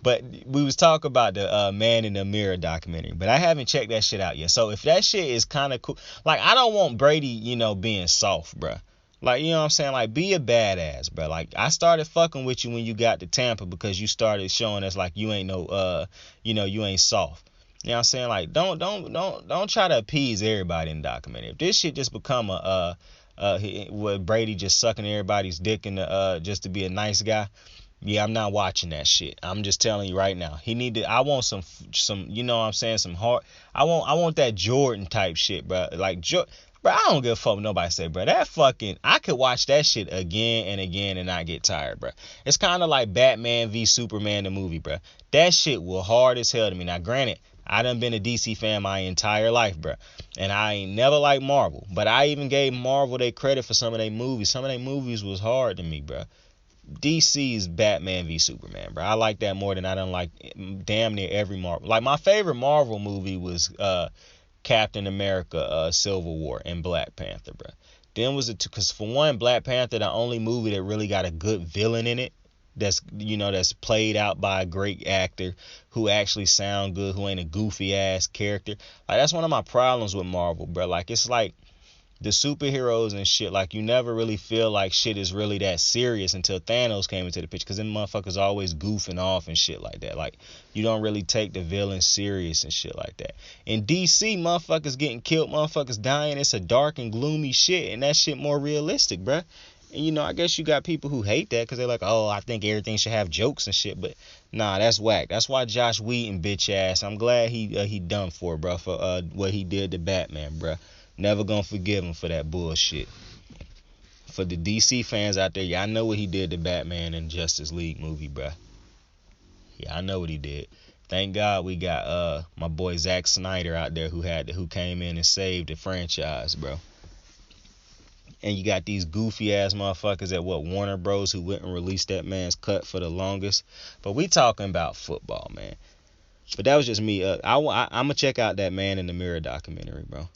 But we was talking about the Man in the Mirror documentary, but I haven't checked that shit out yet. So if that shit is kind of cool, like, I don't want Brady, being soft, bruh. Like, you know what I'm saying? Like, be a badass, bruh. Like, I started fucking with you when you got to Tampa because you started showing us like you ain't you ain't soft. You know what I'm saying? Like, don't try to appease everybody in the documentary. If this shit just become what Brady just sucking everybody's dick in the just to be a nice guy. Yeah, I'm not watching that shit. I'm just telling you right now. I want some, you know what I'm saying, some hard. I want that Jordan type shit, bro. Like, bro, I don't give a fuck what nobody say, bro. That fucking, I could watch that shit again and again and not get tired, bro. It's kind of like Batman v Superman, the movie, bro. That shit was hard as hell to me. Now, granted, I done been a DC fan my entire life, bro. And I ain't never liked Marvel. But I even gave Marvel their credit for some of their movies. Some of their movies was hard to me, bro. DC's Batman v Superman, bro. I like that more than I done like damn near every Marvel. Like, my favorite Marvel movie was Captain America, Civil War, and Black Panther, bro. Then was it because for one, Black Panther, the only movie that really got a good villain in it. That's played out by a great actor who actually sound good, who ain't a goofy ass character. Like, that's one of my problems with Marvel, bro. Like, it's like the superheroes and shit, like, you never really feel like shit is really that serious until Thanos came into the picture, because them motherfuckers always goofing off and shit like that. Like, you don't really take the villain serious and shit like that. In DC, motherfuckers getting killed, motherfuckers dying, it's a dark and gloomy shit, and that shit more realistic, bruh. And, I guess you got people who hate that because they're like, oh, I think everything should have jokes and shit. But, nah, that's whack. That's why Josh Whedon, bitch ass, I'm glad he done for, bro, for what he did to Batman, bro. Never gonna forgive him for that bullshit. For the DC fans out there, y'all know what he did to Batman in Justice League movie, bro. Yeah, I know what he did. Thank God we got my boy Zack Snyder out there who came in and saved the franchise, bro. And you got these goofy ass motherfuckers at Warner Bros. Who wouldn't release that man's cut for the longest. But we talking about football, man. But that was just me. I'm gonna check out that Man in the Mirror documentary, bro.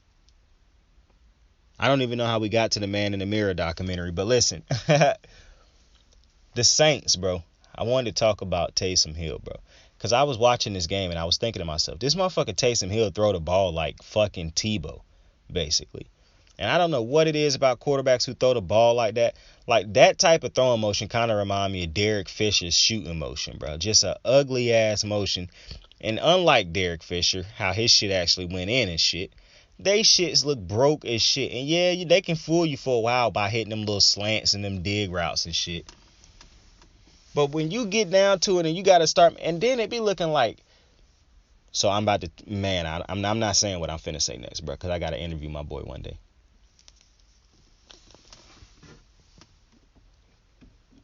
I don't even know how we got to the Man in the Mirror documentary, but listen, the Saints, bro. I wanted to talk about Taysom Hill, bro, because I was watching this game and I was thinking to myself, this motherfucker Taysom Hill throw the ball like fucking Tebow, basically. And I don't know what it is about quarterbacks who throw the ball like that. Like, that type of throwing motion kind of remind me of Derek Fisher's shooting motion, bro. Just a ugly ass motion. And unlike Derek Fisher, how his shit actually went in and shit, they shits look broke as shit. And yeah, they can fool you for a while by hitting them little slants and them dig routes and shit. But when you get down to it and you got to start, and then it be looking like, so I'm about to, man, I'm not saying what I'm finna say next, bro, because I got to interview my boy one day.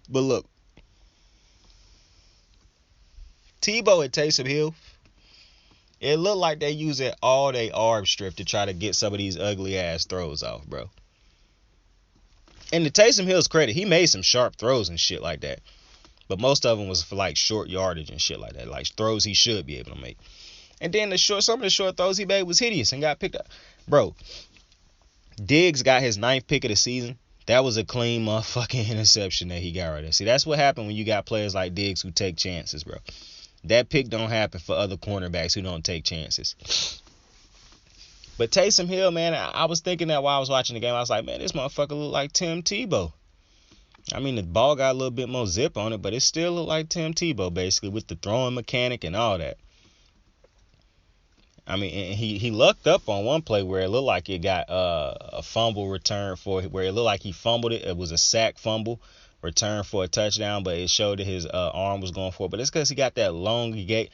But look, Tebow and Taysom Hill, it looked like they using all their arm strength to try to get some of these ugly ass throws off, bro. And to Taysom Hill's credit, he made some sharp throws and shit like that. But most of them was for like short yardage and shit like that, like throws he should be able to make. And then some of the short throws he made was hideous and got picked up. Bro, Diggs got his 9th pick of the season. That was a clean motherfucking interception that he got right there. See, that's what happened when you got players like Diggs who take chances, bro. That pick don't happen for other cornerbacks who don't take chances. But Taysom Hill, man, I was thinking that while I was watching the game. I was like, man, this motherfucker look like Tim Tebow. I mean, the ball got a little bit more zip on it, but it still looked like Tim Tebow, basically, with the throwing mechanic and all that. I mean, and he lucked up on one play where it looked like it got a fumble return for, where it looked like he fumbled it. It was a sack fumble return for a touchdown, but it showed that his arm was going for it. But it's because he got that elongated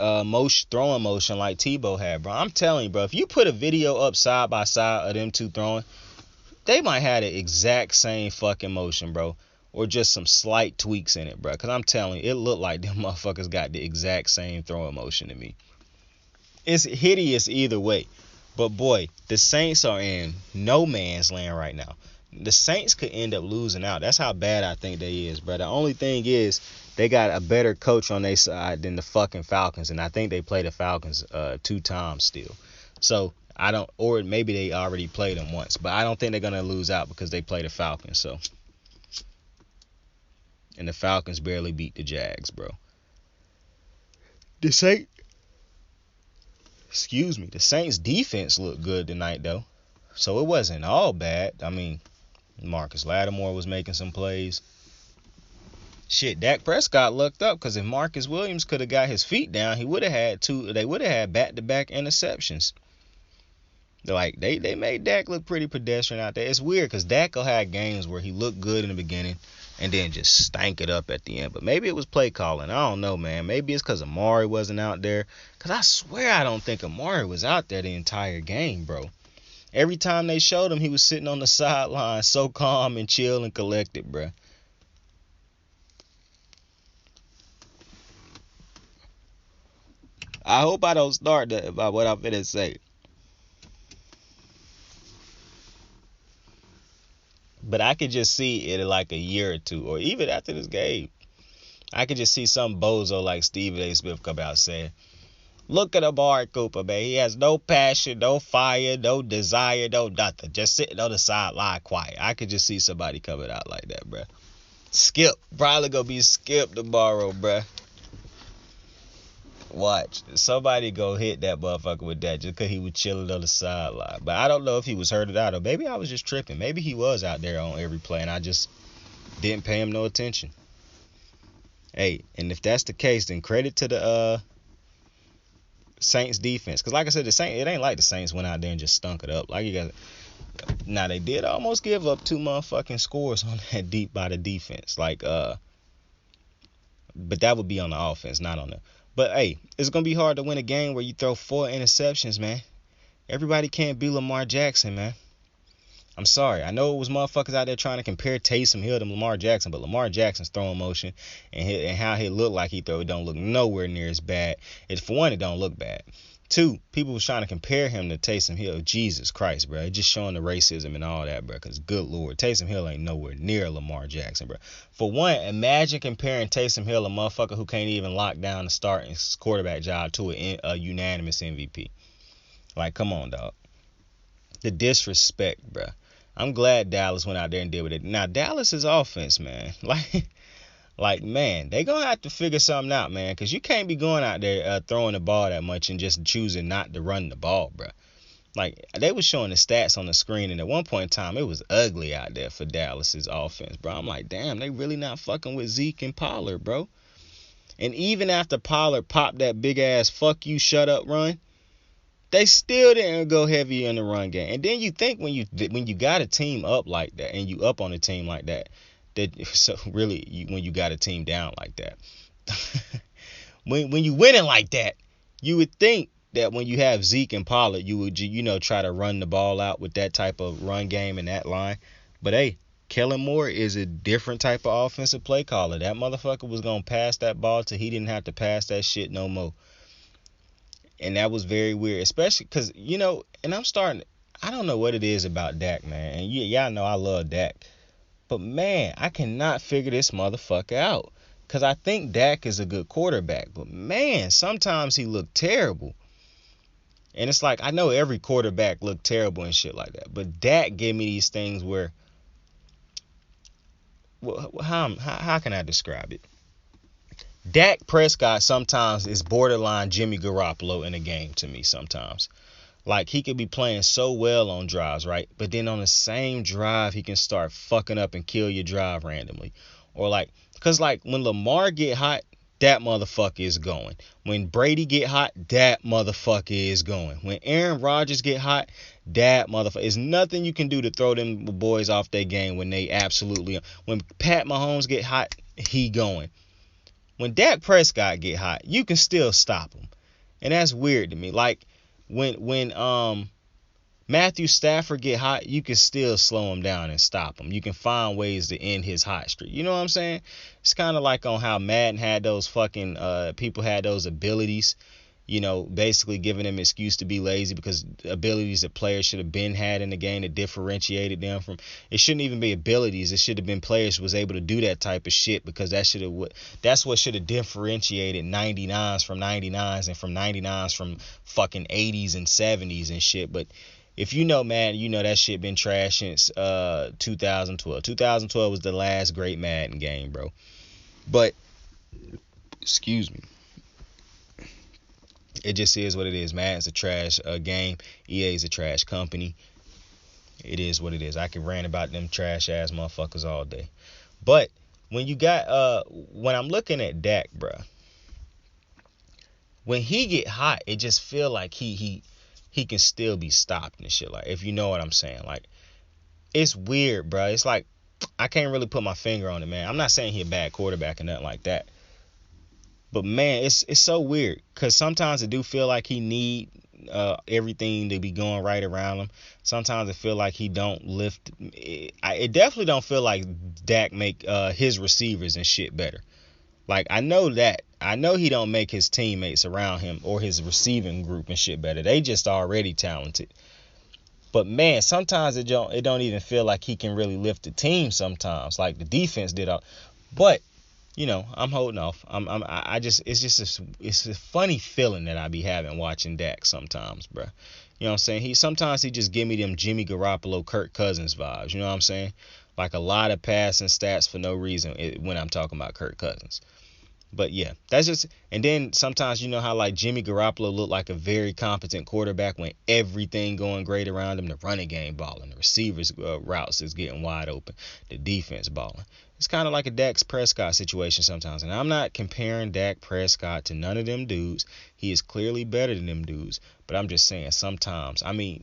motion, throwing motion like Tebow had, bro. I'm telling you, bro, if you put a video up side by side of them two throwing, they might have the exact same fucking motion, bro. Or just some slight tweaks in it, bro. Because I'm telling you, it looked like them motherfuckers got the exact same throwing motion to me. It's hideous either way. But boy, the Saints are in no man's land right now. The Saints could end up losing out. That's how bad I think they is, bro. The only thing is they got a better coach on their side than the fucking Falcons. And I think they play the Falcons 2 times still. So I don't, or maybe they already played them once. But I don't think they're going to lose out because they play the Falcons. So, and the Falcons barely beat the Jags, bro. The Saints defense looked good tonight, though. So it wasn't all bad. I mean, Marcus Lattimore was making some plays. Shit, Dak Prescott lucked up because if Marcus Williams could have got his feet down, he would have had they would have had back-to-back interceptions. Like, they made Dak look pretty pedestrian out there. It's weird because Dak will have games where he looked good in the beginning and then just stank it up at the end. But maybe it was play calling. I don't know, man. Maybe it's because Amari wasn't out there. Because I swear I don't think Amari was out there the entire game, bro. Every time they showed him, he was sitting on the sideline so calm and chill and collected, bro. I hope I don't start that about what I'm finna say. But I could just see it in like a year or two, or even after this game. I could just see some bozo like Stephen A. Smith come out saying, look at Amari Cooper, man. He has no passion, no fire, no desire, no nothing. Just sitting on the sideline quiet. I could just see somebody coming out like that, bro. Skip. Probably gonna be Skip tomorrow, bro. Watch. Somebody go hit that motherfucker with that just because he was chilling on the sideline. But I don't know if he was hurt or not. Or maybe I was just tripping. Maybe he was out there on every play and I just didn't pay him no attention. Hey, and if that's the case, then credit to the Saints defense. Because like I said, it ain't like the Saints went out there and just stunk it up. Like you guys. Now, they did almost give up 2 motherfucking scores on that deep by the defense. Like, but that would be on the offense, not on the. But, hey, it's going to be hard to win a game where you throw 4 interceptions, man. Everybody can't be Lamar Jackson, man. I'm sorry. I know it was motherfuckers out there trying to compare Taysom Hill to Lamar Jackson, but Lamar Jackson's throwing motion and how he looked like he throw it don't look nowhere near as bad. For one, it don't look bad. Two, people was trying to compare him to Taysom Hill. Jesus Christ, bro. Just showing the racism and all that, bro. Because good Lord, Taysom Hill ain't nowhere near Lamar Jackson, bro. For one, imagine comparing Taysom Hill, a motherfucker who can't even lock down the starting quarterback job, to a unanimous MVP. Like, come on, dog. The disrespect, bro. I'm glad Dallas went out there and did with it. Now, Dallas's offense, man. Like, man, they going to have to figure something out, man, because you can't be going out there throwing the ball that much and just choosing not to run the ball, bro. Like, they was showing the stats on the screen, and at one point in time, it was ugly out there for Dallas's offense, bro. I'm like, damn, they really not fucking with Zeke and Pollard, bro. And even after Pollard popped that big-ass fuck you, shut up run, they still didn't go heavy in the run game. And then you think when you got a team up like that, and you up on a team like that, so really, when you got a team down like that, when you winning like that, you would think that when you have Zeke and Pollard, you would try to run the ball out with that type of run game and that line. But hey, Kellen Moore is a different type of offensive play caller. That motherfucker was gonna pass that ball till he didn't have to pass that shit no more. And that was very weird, especially because and I don't know what it is about Dak, man. And y'all know I love Dak. But, man, I cannot figure this motherfucker out. Because I think Dak is a good quarterback. But, man, sometimes he looked terrible. And it's like, I know every quarterback looked terrible and shit like that. But Dak gave me these things where, how can I describe it? Dak Prescott sometimes is borderline Jimmy Garoppolo in a game to me sometimes. Like, he could be playing so well on drives, right? But then on the same drive, he can start fucking up and kill your drive randomly. Or because when Lamar get hot, that motherfucker is going. When Brady get hot, that motherfucker is going. When Aaron Rodgers get hot, that motherfucker. There's nothing you can do to throw them boys off their game when they absolutely. When Pat Mahomes get hot, he going. When Dak Prescott get hot, you can still stop him. And that's weird to me. Like, when Matthew Stafford get hot, you can still slow him down and stop him. You can find ways to end his hot streak. You know what I'm saying? It's kind of like on how Madden had those fucking people had those abilities, basically giving them an excuse to be lazy because abilities that players should have been had in the game that differentiated them from. It shouldn't even be abilities. It should have been players who was able to do that type of shit because that's what should have differentiated 99s from 99s and from 99s from fucking 80s and 70s and shit. But if Madden, that shit been trash since 2012. 2012 was the last great Madden game, bro. But, excuse me. It just is what it is. Madden's a trash game. EA's a trash company. It is what it is. I can rant about them trash ass motherfuckers all day. But when you got when I'm looking at Dak, bruh, when he get hot, it just feel like he can still be stopped and shit. Like, if you know what I'm saying. Like, it's weird, bruh. It's like I can't really put my finger on it, man. I'm not saying he a bad quarterback or nothing like that. But, man, it's so weird because sometimes I do feel like he need everything to be going right around him. Sometimes I feel like he don't lift. It definitely don't feel like Dak make his receivers and shit better. Like, I know that. I know he don't make his teammates around him or his receiving group and shit better. They just already talented. But, man, sometimes it don't even feel like he can really lift the team sometimes like the defense did. But I'm holding off. It's a funny feeling that I be having watching Dak sometimes, bro. You know what I'm saying? Sometimes he just give me them Jimmy Garoppolo, Kirk Cousins vibes. You know what I'm saying? Like a lot of passing stats for no reason when I'm talking about Kirk Cousins. But yeah, that's just. And then sometimes how like Jimmy Garoppolo looked like a very competent quarterback when everything going great around him. The running game balling, the receivers routes is getting wide open, the defense balling. It's kind of like a Dak Prescott situation sometimes. And I'm not comparing Dak Prescott to none of them dudes. He is clearly better than them dudes. But I'm just saying sometimes. I mean,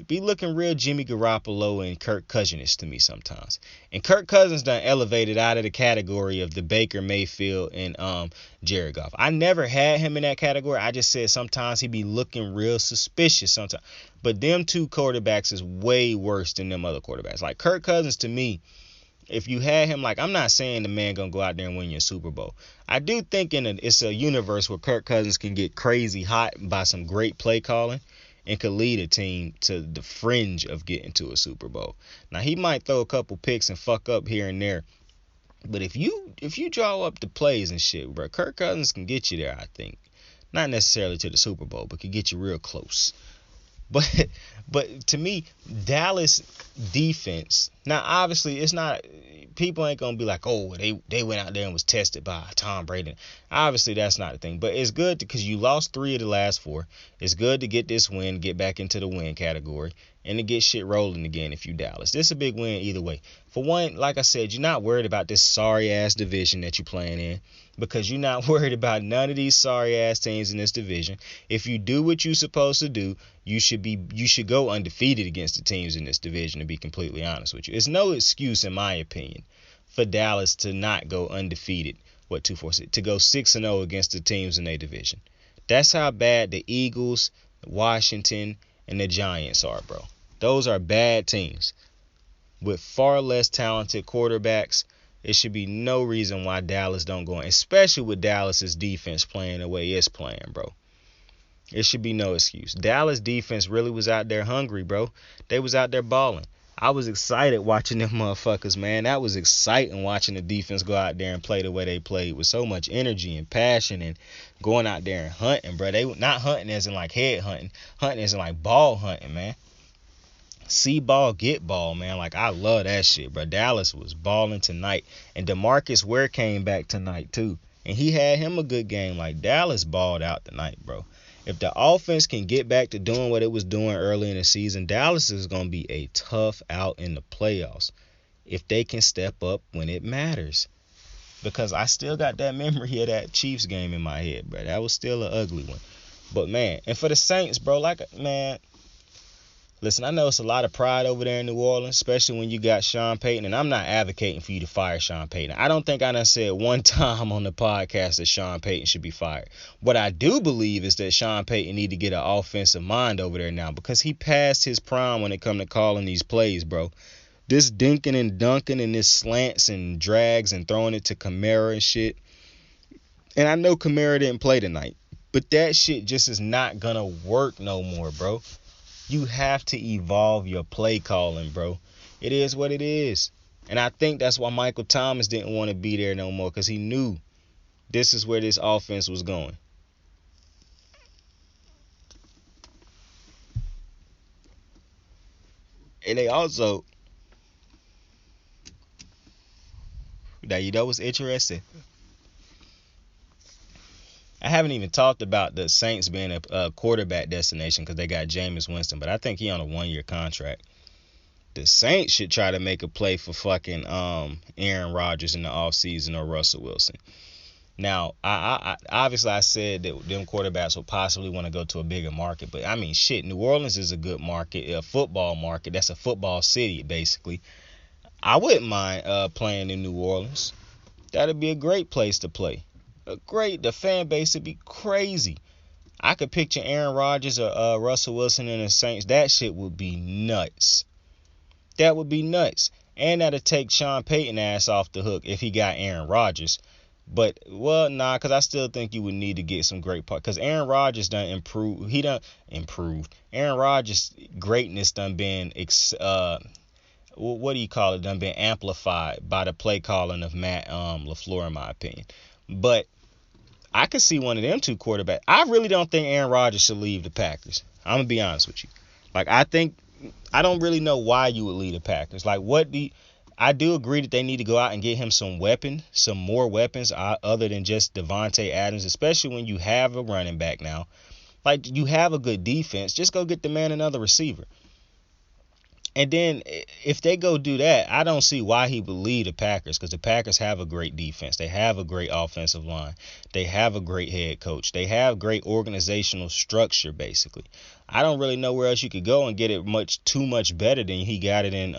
be looking real Jimmy Garoppolo and Kirk Cousins to me sometimes. And Kirk Cousins done elevated out of the category of the Baker Mayfield and Jared Goff. I never had him in that category. I just said sometimes he be looking real suspicious sometimes. But them two quarterbacks is way worse than them other quarterbacks. Like Kirk Cousins to me, If you had him, like, I'm not saying the man gonna go out there and win your Super Bowl. I do think it's a universe where Kirk Cousins can get crazy hot by some great play calling and could lead a team to the fringe of getting to a Super Bowl. Now, he might throw a couple picks and fuck up here and there, but if you draw up the plays and shit, bro, Kirk Cousins can get you there, I think. Not necessarily to the Super Bowl, but can get you real close. But to me, Dallas defense, now obviously it's not, people ain't gonna be like, oh, they went out there and was tested by Tom Brady. Obviously that's not the thing, but it's good because you lost 3 of the last 4. It's good to get this win, get back into the win category, and to get shit rolling again if you Dallas. This is a big win either way. For one, like I said, you're not worried about this sorry ass division that you're playing in, because you're not worried about none of these sorry ass teams in this division. If you do what you're supposed to do, you should go undefeated against the teams in this division, to be completely honest with you. It's no excuse, in my opinion, for Dallas to not go undefeated. To go 6-0 against the teams in their division. That's how bad the Eagles, Washington, and the Giants are, bro. Those are bad teams with far less talented quarterbacks. It should be no reason why Dallas don't go in, especially with Dallas's defense playing the way it's playing, bro. It should be no excuse. Dallas defense really was out there hungry, bro. They was out there balling. I was excited watching them motherfuckers, man. That was exciting watching the defense go out there and play the way they played with so much energy and passion and going out there and hunting, bro. They not hunting as in like head hunting as in like ball hunting, man. See ball, get ball, man. Like, I love that shit, bro. Dallas was balling tonight. And DeMarcus Ware came back tonight, too. And he had him a good game. Like, Dallas balled out tonight, bro. If the offense can get back to doing what it was doing early in the season, Dallas is going to be a tough out in the playoffs if they can step up when it matters. Because I still got that memory of that Chiefs game in my head, bro. That was still an ugly one. But, man, and for the Saints, bro, listen, I know it's a lot of pride over there in New Orleans, especially when you got Sean Payton, and I'm not advocating for you to fire Sean Payton. I don't think I done said one time on the podcast that Sean Payton should be fired. What I do believe is that Sean Payton need to get an offensive mind over there now, because he passed his prime when it come to calling these plays, bro. This dinking and dunking and this slants and drags and throwing it to Kamara and shit. And I know Kamara didn't play tonight, but that shit just is not gonna work no more, bro. You have to evolve your play calling, bro. It is what it is. And I think that's why Michael Thomas didn't want to be there no more, because he knew this is where this offense was going. And they also, now you know what's interesting? I haven't even talked about the Saints being a quarterback destination because they got Jameis Winston, but I think he on a 1-year contract. The Saints should try to make a play for fucking Aaron Rodgers in the offseason or Russell Wilson. Now, I obviously I said that them quarterbacks will possibly want to go to a bigger market, but I mean, shit, New Orleans is a good market, a football market. That's a football city, basically. I wouldn't mind playing in New Orleans. That'd be a great place to play. The fan base would be crazy. I could picture Aaron Rodgers or Russell Wilson in the Saints. That shit would be nuts. That would be nuts. And that'd take Sean Payton ass off the hook if he got Aaron Rodgers. But, well, nah, because I still think you would need to get some great part. Because Aaron Rodgers done improved. He done improved. Aaron Rodgers' greatness done been, what do you call it? Done been amplified by the play calling of Matt LaFleur, in my opinion. But I could see one of them two quarterbacks. I really don't think Aaron Rodgers should leave the Packers. I'm going to be honest with you. Like, I don't really know why you would leave the Packers. Like, I do agree that they need to go out and get him some more weapons other than just Devontae Adams, especially when you have a running back now. Like, you have a good defense. Just go get the man another receiver. And then if they go do that, I don't see why he would leave the Packers, because the Packers have a great defense. They have a great offensive line. They have a great head coach. They have great organizational structure, basically. I don't really know where else you could go and get it too much better than he got it in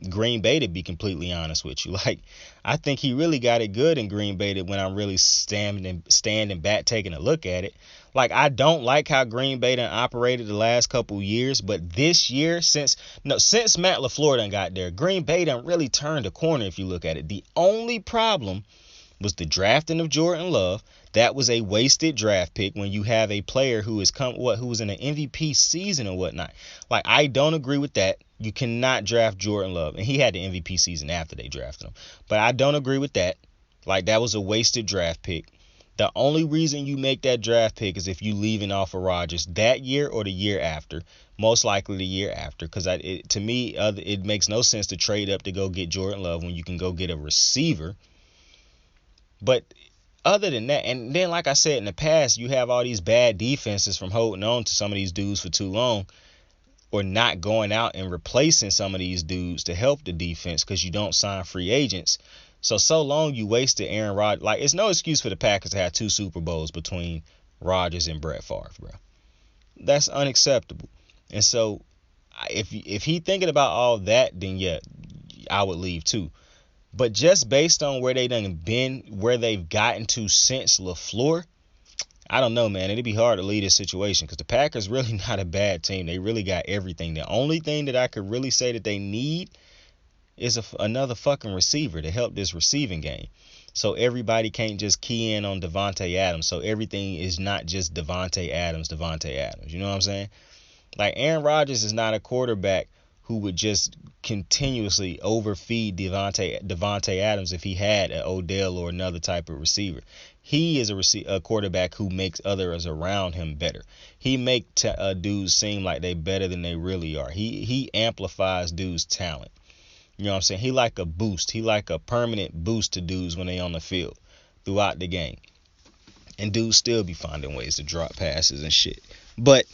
Green Bay, to be completely honest with you. Like, I think he really got it good in Green Bay when I'm really standing back taking a look at it. Like, I don't like how Green Bay done operated the last couple years, but this year, since Matt LaFleur done got there, Green Bay done really turned a corner if you look at it. The only problem was the drafting of Jordan Love. That was a wasted draft pick when you have a player who was in an MVP season or whatnot. Like, I don't agree with that. You cannot draft Jordan Love. And he had the MVP season after they drafted him. But I don't agree with that. Like, that was a wasted draft pick. The only reason you make that draft pick is if you leaving off of Rodgers that year or the year after. Most likely the year after. Because to me, it makes no sense to trade up to go get Jordan Love when you can go get a receiver. But other than that, and then like I said in the past, you have all these bad defenses from holding on to some of these dudes for too long, or not going out and replacing some of these dudes to help the defense because you don't sign free agents. So long you wasted Aaron Rodgers. Like, it's no excuse for the Packers to have 2 Super Bowls between Rodgers and Brett Favre, bro. That's unacceptable. And so if he thinking about all that, then yeah, I would leave too. But just based on where they done been, where they've gotten to since LaFleur, I don't know, man. It'd be hard to lead this situation because the Packers really not a bad team. They really got everything. The only thing that I could really say that they need is another fucking receiver to help this receiving game. So everybody can't just key in on Devontae Adams. So everything is not just Devontae Adams. You know what I'm saying? Like, Aaron Rodgers is not a quarterback who would just continuously overfeed Devontae Adams if he had an Odell or another type of receiver. He is a quarterback who makes others around him better. He makes dudes seem like they better than they really are. He amplifies dudes' talent. You know what I'm saying? He like a boost. He like a permanent boost to dudes when they on the field throughout the game. And dudes still be finding ways to drop passes and shit. But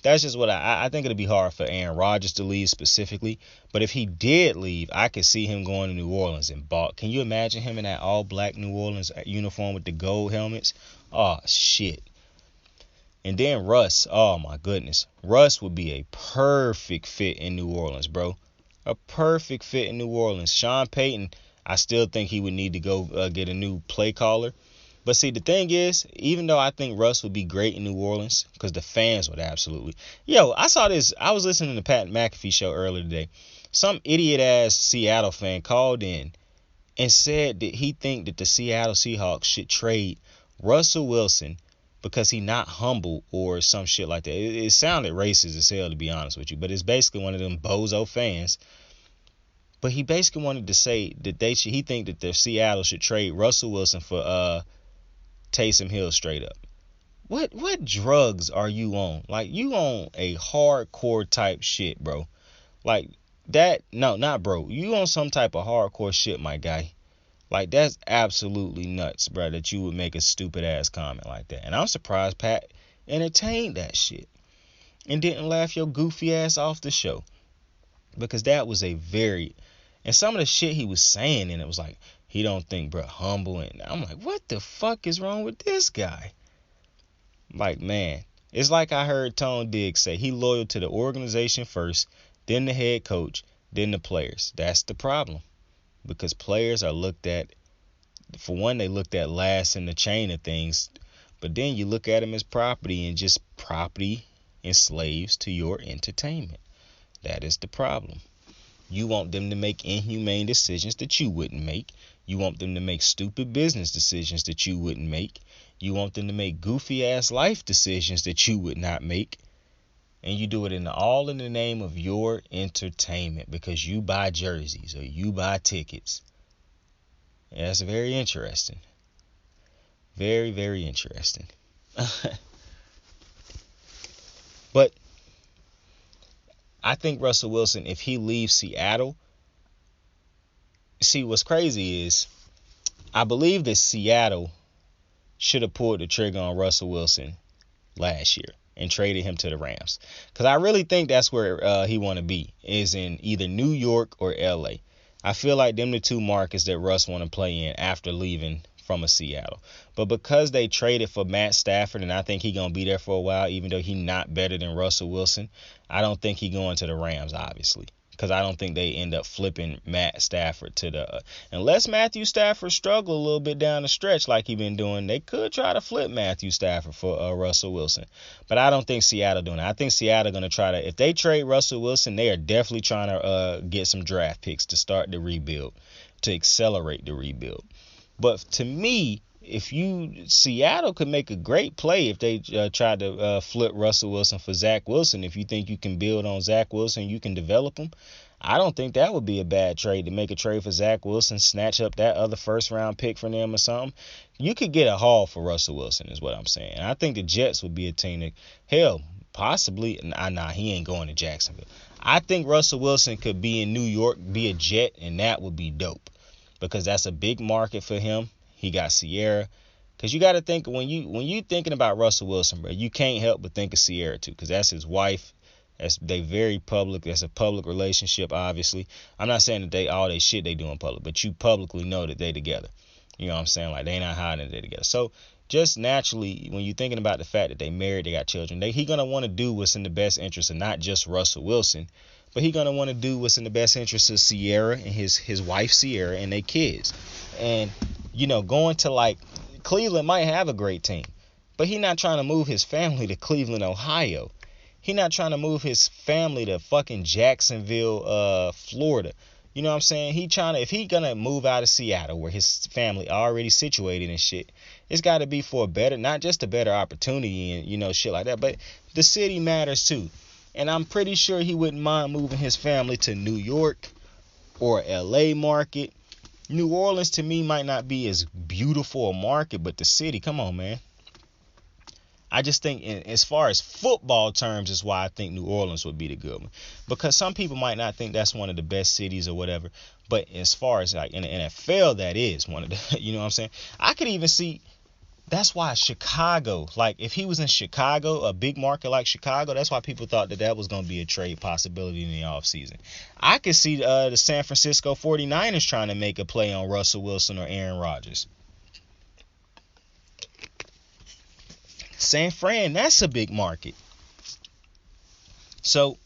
that's just what I think it'll be hard for Aaron Rodgers to leave specifically. But if he did leave, I could see him going to New Orleans and bought. Can you imagine him in that all-black New Orleans uniform with the gold helmets? Oh, shit. And then Russ. Oh, my goodness. Russ would be a perfect fit in New Orleans, bro. A perfect fit in New Orleans. Sean Payton, I still think he would need to go get a new play caller. But see, the thing is, even though I think Russ would be great in New Orleans, because the fans would absolutely. Yo, I saw this. I was listening to the Pat McAfee show earlier today. Some idiot-ass Seattle fan called in and said that he think that the Seattle Seahawks should trade Russell Wilson because he not humble or some shit like that. It sounded racist as hell, to be honest with you. But it's basically one of them bozo fans. But he basically wanted to say that he think that the Seattle should trade Russell Wilson for Taysom Hill straight up. What drugs are you on? Like, you on a hardcore type shit, bro. Like that. No, not bro. You on some type of hardcore shit, my guy. Like, that's absolutely nuts, bro, that you would make a stupid ass comment like that. And I'm surprised Pat entertained that shit and didn't laugh your goofy ass off the show, because that was a very, and some of the shit he was saying, and it was like, he don't think bro humble, and I'm like, what the fuck is wrong with this guy? Like, man, it's like I heard Tone Diggs say, he loyal to the organization first, then the head coach, then the players. That's the problem, because players are looked at, for one, they looked at last in the chain of things, but then you look at them as property, and just property and slaves to your entertainment. That is the problem. You want them to make inhumane decisions that you wouldn't make. You want them to make stupid business decisions that you wouldn't make. You want them to make goofy ass life decisions that you would not make. And you do it all in the name of your entertainment, because you buy jerseys or you buy tickets. And that's very interesting. Very, very interesting. But I think Russell Wilson, if he leaves Seattle, see, what's crazy is I believe that Seattle should have pulled the trigger on Russell Wilson last year and traded him to the Rams. Because I really think that's where he want to be, is in either New York or L.A. I feel like them the two markets that Russ want to play in after leaving from a Seattle. But because they traded for Matt Stafford, and I think he going to be there for a while, even though he not better than Russell Wilson, I don't think he going to the Rams, obviously. because I don't think they end up flipping Matt Stafford to the unless Matthew Stafford struggle a little bit down the stretch like he been doing. They could try to flip Matthew Stafford for Russell Wilson, but I don't think Seattle doing it. I think Seattle gonna try to, if they trade Russell Wilson, they are definitely trying to get some draft picks to start the rebuild, to accelerate the rebuild. But to me, Seattle could make a great play if they try to flip Russell Wilson for Zach Wilson. If you think you can build on Zach Wilson, you can develop him. I don't think that would be a bad trade, to make a trade for Zach Wilson, snatch up that other first round pick for them or something. You could get a haul for Russell Wilson is what I'm saying. And I think the Jets would be a team that, hell, possibly, nah, he ain't going to Jacksonville. I think Russell Wilson could be in New York, be a Jet, and that would be dope, because that's a big market for him. He got Sierra. Because you got to think, when you thinking about Russell Wilson, bro, you can't help but think of Sierra too, because that's his wife. They very public. That's a public relationship, obviously. I'm not saying that all they shit they do in public, but you publicly know that they together. You know what I'm saying? Like, they not hiding that they together. So just naturally, when you're thinking about the fact that they married, they got children, he gonna want to do what's in the best interest of not just Russell Wilson, but he gonna want to do what's in the best interest of Sierra and his wife Sierra and their kids. And going to, like, Cleveland might have a great team, but he not trying to move his family to Cleveland, Ohio. He not trying to move his family to fucking Jacksonville, Florida. You know what I'm saying? If he gonna move out of Seattle, where his family already situated and shit, it's got to be for a better, not just a better opportunity and shit like that, but the city matters too. And I'm pretty sure he wouldn't mind moving his family to New York or LA market. New Orleans to me might not be as beautiful a market, but the city, come on, man. I just think, as far as football terms, is why I think New Orleans would be the good one. Because some people might not think that's one of the best cities or whatever, but as far as, like, in the NFL, that is one of the, you know what I'm saying? I could even see, that's why Chicago, like, if he was in Chicago, a big market like Chicago, that's why people thought that was going to be a trade possibility in the offseason. I could see the San Francisco 49ers trying to make a play on Russell Wilson or Aaron Rodgers. San Fran, that's a big market. So,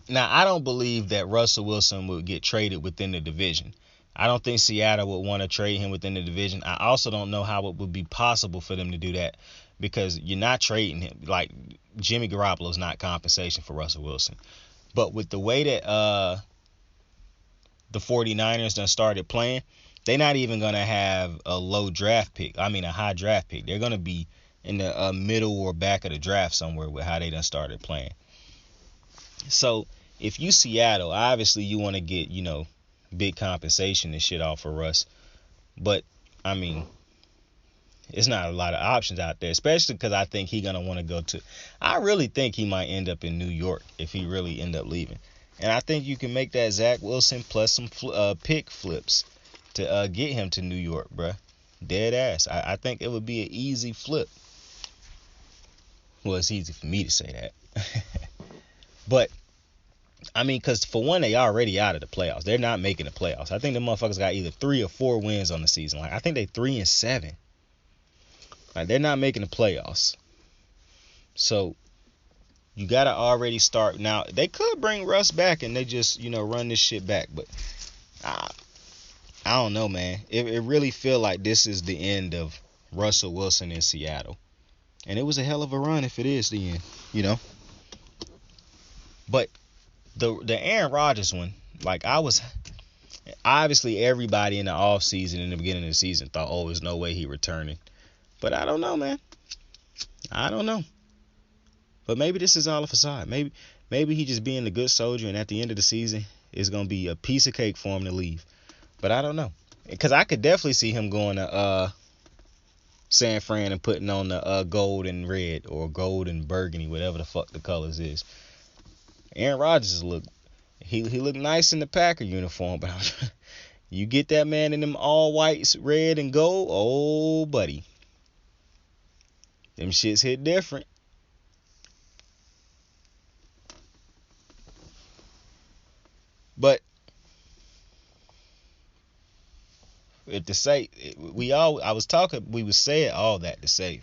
now, I don't believe that Russell Wilson would get traded within the division. I don't think Seattle would want to trade him within the division. I also don't know how it would be possible for them to do that, because you're not trading him. Like, Jimmy Garoppolo's not compensation for Russell Wilson. But with the way that the 49ers done started playing, they're not even going to have a high draft pick. They're going to be in the middle or back of the draft somewhere with how they done started playing. So, if you Seattle, obviously you want to get, big compensation and shit off for Russ. But, it's not a lot of options out there, especially because I think he's going to want to go to, I really think he might end up in New York if he really end up leaving. And I think you can make that Zach Wilson plus some pick flips to get him to New York, bruh. Dead ass. I think it would be an easy flip. Well, it's easy for me to say that. But, because for one, they already out of the playoffs. They're not making the playoffs. I think the motherfuckers got either 3 or 4 wins on the season. Like, I think they 3-7. Like, they're not making the playoffs. So, you got to already start. Now, they could bring Russ back and they just, run this shit back. But, I don't know, man. It really feel like this is the end of Russell Wilson in Seattle. And it was a hell of a run if it is the end, But the Aaron Rodgers one, like, obviously everybody in the offseason, in the beginning of the season, thought, oh, there's no way he returning. But I don't know, man. I don't know. But maybe this is all a facade. Maybe he just being a good soldier, and at the end of the season, it's going to be a piece of cake for him to leave. But I don't know. Because I could definitely see him going to San Fran and putting on the gold and red, or gold and burgundy, whatever the fuck the colors is. Aaron Rodgers he looked nice in the Packer uniform, but you get that man in them all whites, red and gold, oh buddy, them shits hit different. But if to say we would say it all that to say,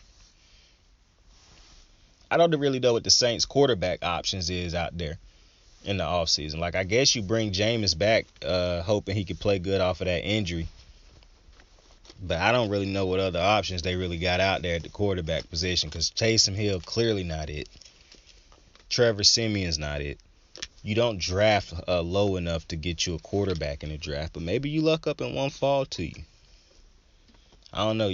I don't really know what the Saints quarterback options is out there. in the offseason. Like, I guess you bring Jameis back hoping he could play good off of that injury. But I don't really know what other options they really got out there at the quarterback position, because Taysom Hill clearly not it. Trevor Siemian's not it. You don't draft low enough to get you a quarterback in the draft, but maybe you luck up and one fall to you. I don't know.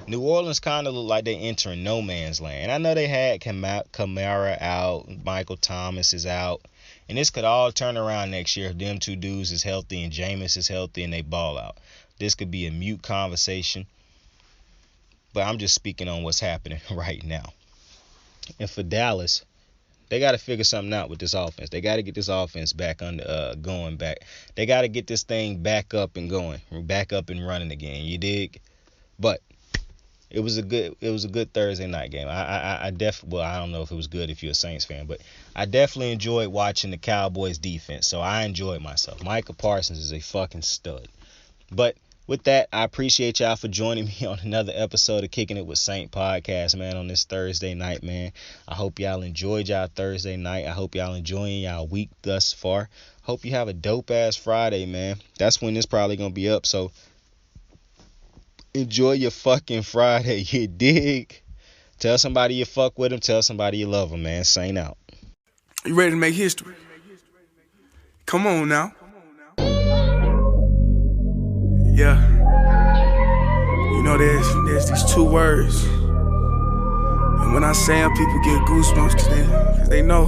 New Orleans kind of look like they entering no man's land. I know they had Kamara out, Michael Thomas is out, and this could all turn around next year if them two dudes is healthy and Jameis is healthy and they ball out. This could be a mute conversation, but I'm just speaking on what's happening right now. And for Dallas, they got to figure something out with this offense. They got to get this offense back going back. They got to get this thing back up and going, back up and running again. You dig? But it was a good Thursday night game. I don't know if it was good if you're a Saints fan, but I definitely enjoyed watching the Cowboys defense. So I enjoyed myself. Micah Parsons is a fucking stud. But with that, I appreciate y'all for joining me on another episode of Kicking It with Saint podcast, man, on this Thursday night, man. I hope y'all enjoyed y'all Thursday night. I hope y'all enjoying y'all week thus far. Hope you have a dope-ass Friday, man. That's when this probably going to be up, so enjoy your fucking Friday, you dig? Tell somebody you fuck with them. Tell somebody you love them, man. Saint out. You ready to make history? Come on now. Yeah. You know, there's these two words. And when I say them, people get goosebumps because they know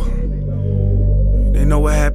what happened.